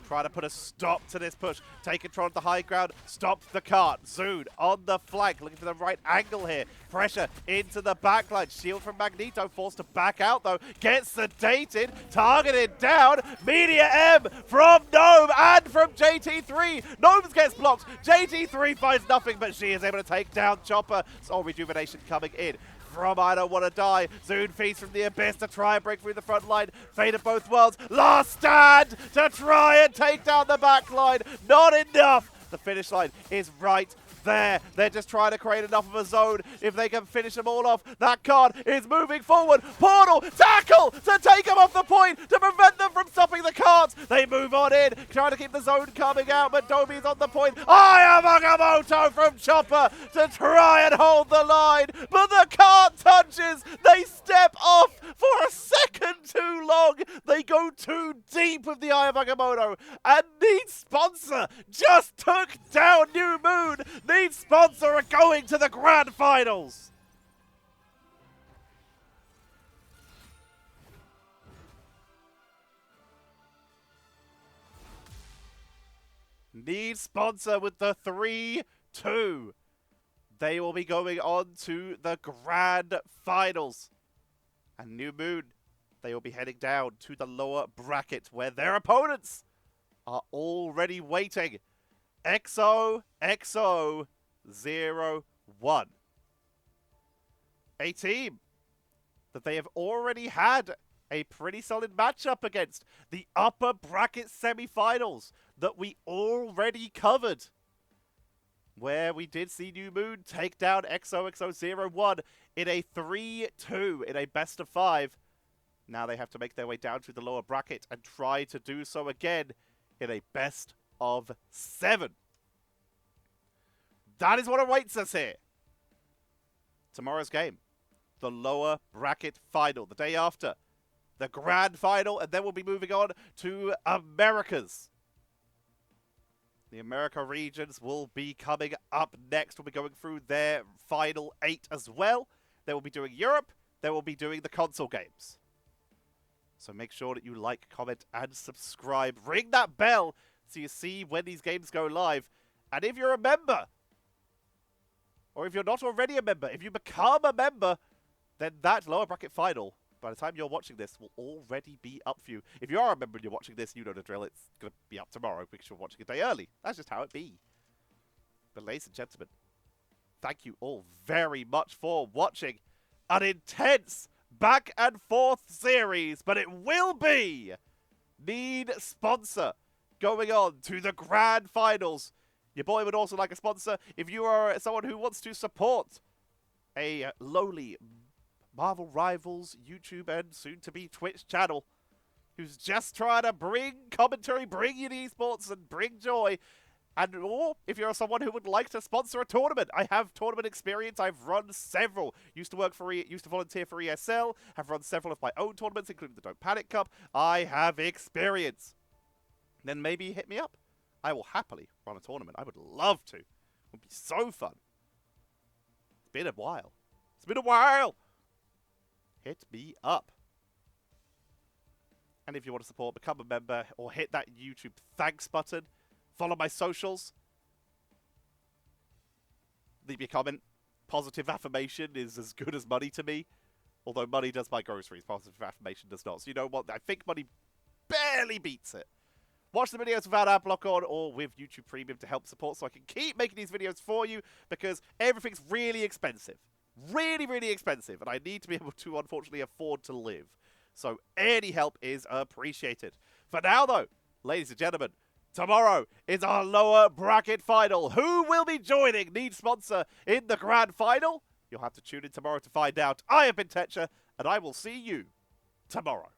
Try to put a stop to this push. Take control of the high ground. Stop the cart. Zoon on the flank. Looking for the right angle here. Pressure into the backline. Shield from Magneto. Forced to back out though. Gets sedated. Targeted down. Media M from Gnome and from JT3. Gnomes gets blocked. JT3 finds nothing, but she is able to take down Chopper. Soul Rejuvenation coming in from I Don't Want to Die. Zoon feeds from the abyss to try and break through the front line. Fate of Both Worlds. Last stand to try and take down the back line. Not enough. The finish line is right there. They're just trying to create enough of a zone. If they can finish them all off, that card is moving forward. Portal, tackle to take them off the point, to prevent them from stopping the cards. They move on in, trying to keep the zone coming out, but Domi's on the point. Aya Bagamoto from Chopper to try and hold the line, but the cart touches. They step off for a second too long. They go too deep with the Aya Bagamoto, and Need Sponsor just took down New Moon. Need Sponsor are going to the grand finals. Need sponsor with the 3-2. They will be going on to the grand finals. And New Moon, they will be heading down to the lower bracket where their opponents are already waiting. XOXO01. A team that they have already had a pretty solid matchup against. The upper bracket semi-finals that we already covered, where we did see New Moon take down XOXO01 in a 3-2 in a best of 5. Now they have to make their way down to the lower bracket and try to do so again in a best of 7. That is what awaits us here. Tomorrow's game, the lower bracket final. The day after, the grand final, and then we'll be moving on to Americas. The America regions will be coming up next. We'll be going through their final 8 as well. They will be doing Europe. They will be doing the console games. So make sure that you like, comment, and subscribe. Ring that bell so you see when these games go live. And if you're a member, or if you're not already a member, if you become a member, then that lower bracket final, by the time you're watching this, will already be up for you. If you are a member and you're watching this, you know the drill. It's going to be up tomorrow because you're watching a day early. That's just how it be. But ladies and gentlemen, thank you all very much for watching an intense back and forth series, but it will be need sponsor going on to the grand finals. Your boy would also like a sponsor. If you are someone who wants to support a lowly Marvel Rivals YouTube and soon-to-be Twitch channel who's just trying to bring commentary, bring you esports, and bring joy, or if you're someone who would like to sponsor a tournament, I have tournament experience. I've run several. Used to volunteer for ESL. Have run several of my own tournaments, including the Don't Panic Cup. I have experience. Then maybe hit me up. I will happily run a tournament. I would love to. It would be so fun. It's been a while. It's been a while. Hit me up. And if you want to support, become a member or hit that YouTube thanks button. Follow my socials. Leave me a comment. Positive affirmation is as good as money to me. Although money does buy groceries, positive affirmation does not. So you know what? I think money barely beats it. Watch the videos without ad block on or with YouTube Premium to help support so I can keep making these videos for you because everything's really expensive. Really, really expensive. And I need to be able to, unfortunately, afford to live. So any help is appreciated. For now, though, ladies and gentlemen, tomorrow is our lower bracket final. Who will be joining Need Sponsor in the grand final? You'll have to tune in tomorrow to find out. I have been Tetcher, and I will see you tomorrow.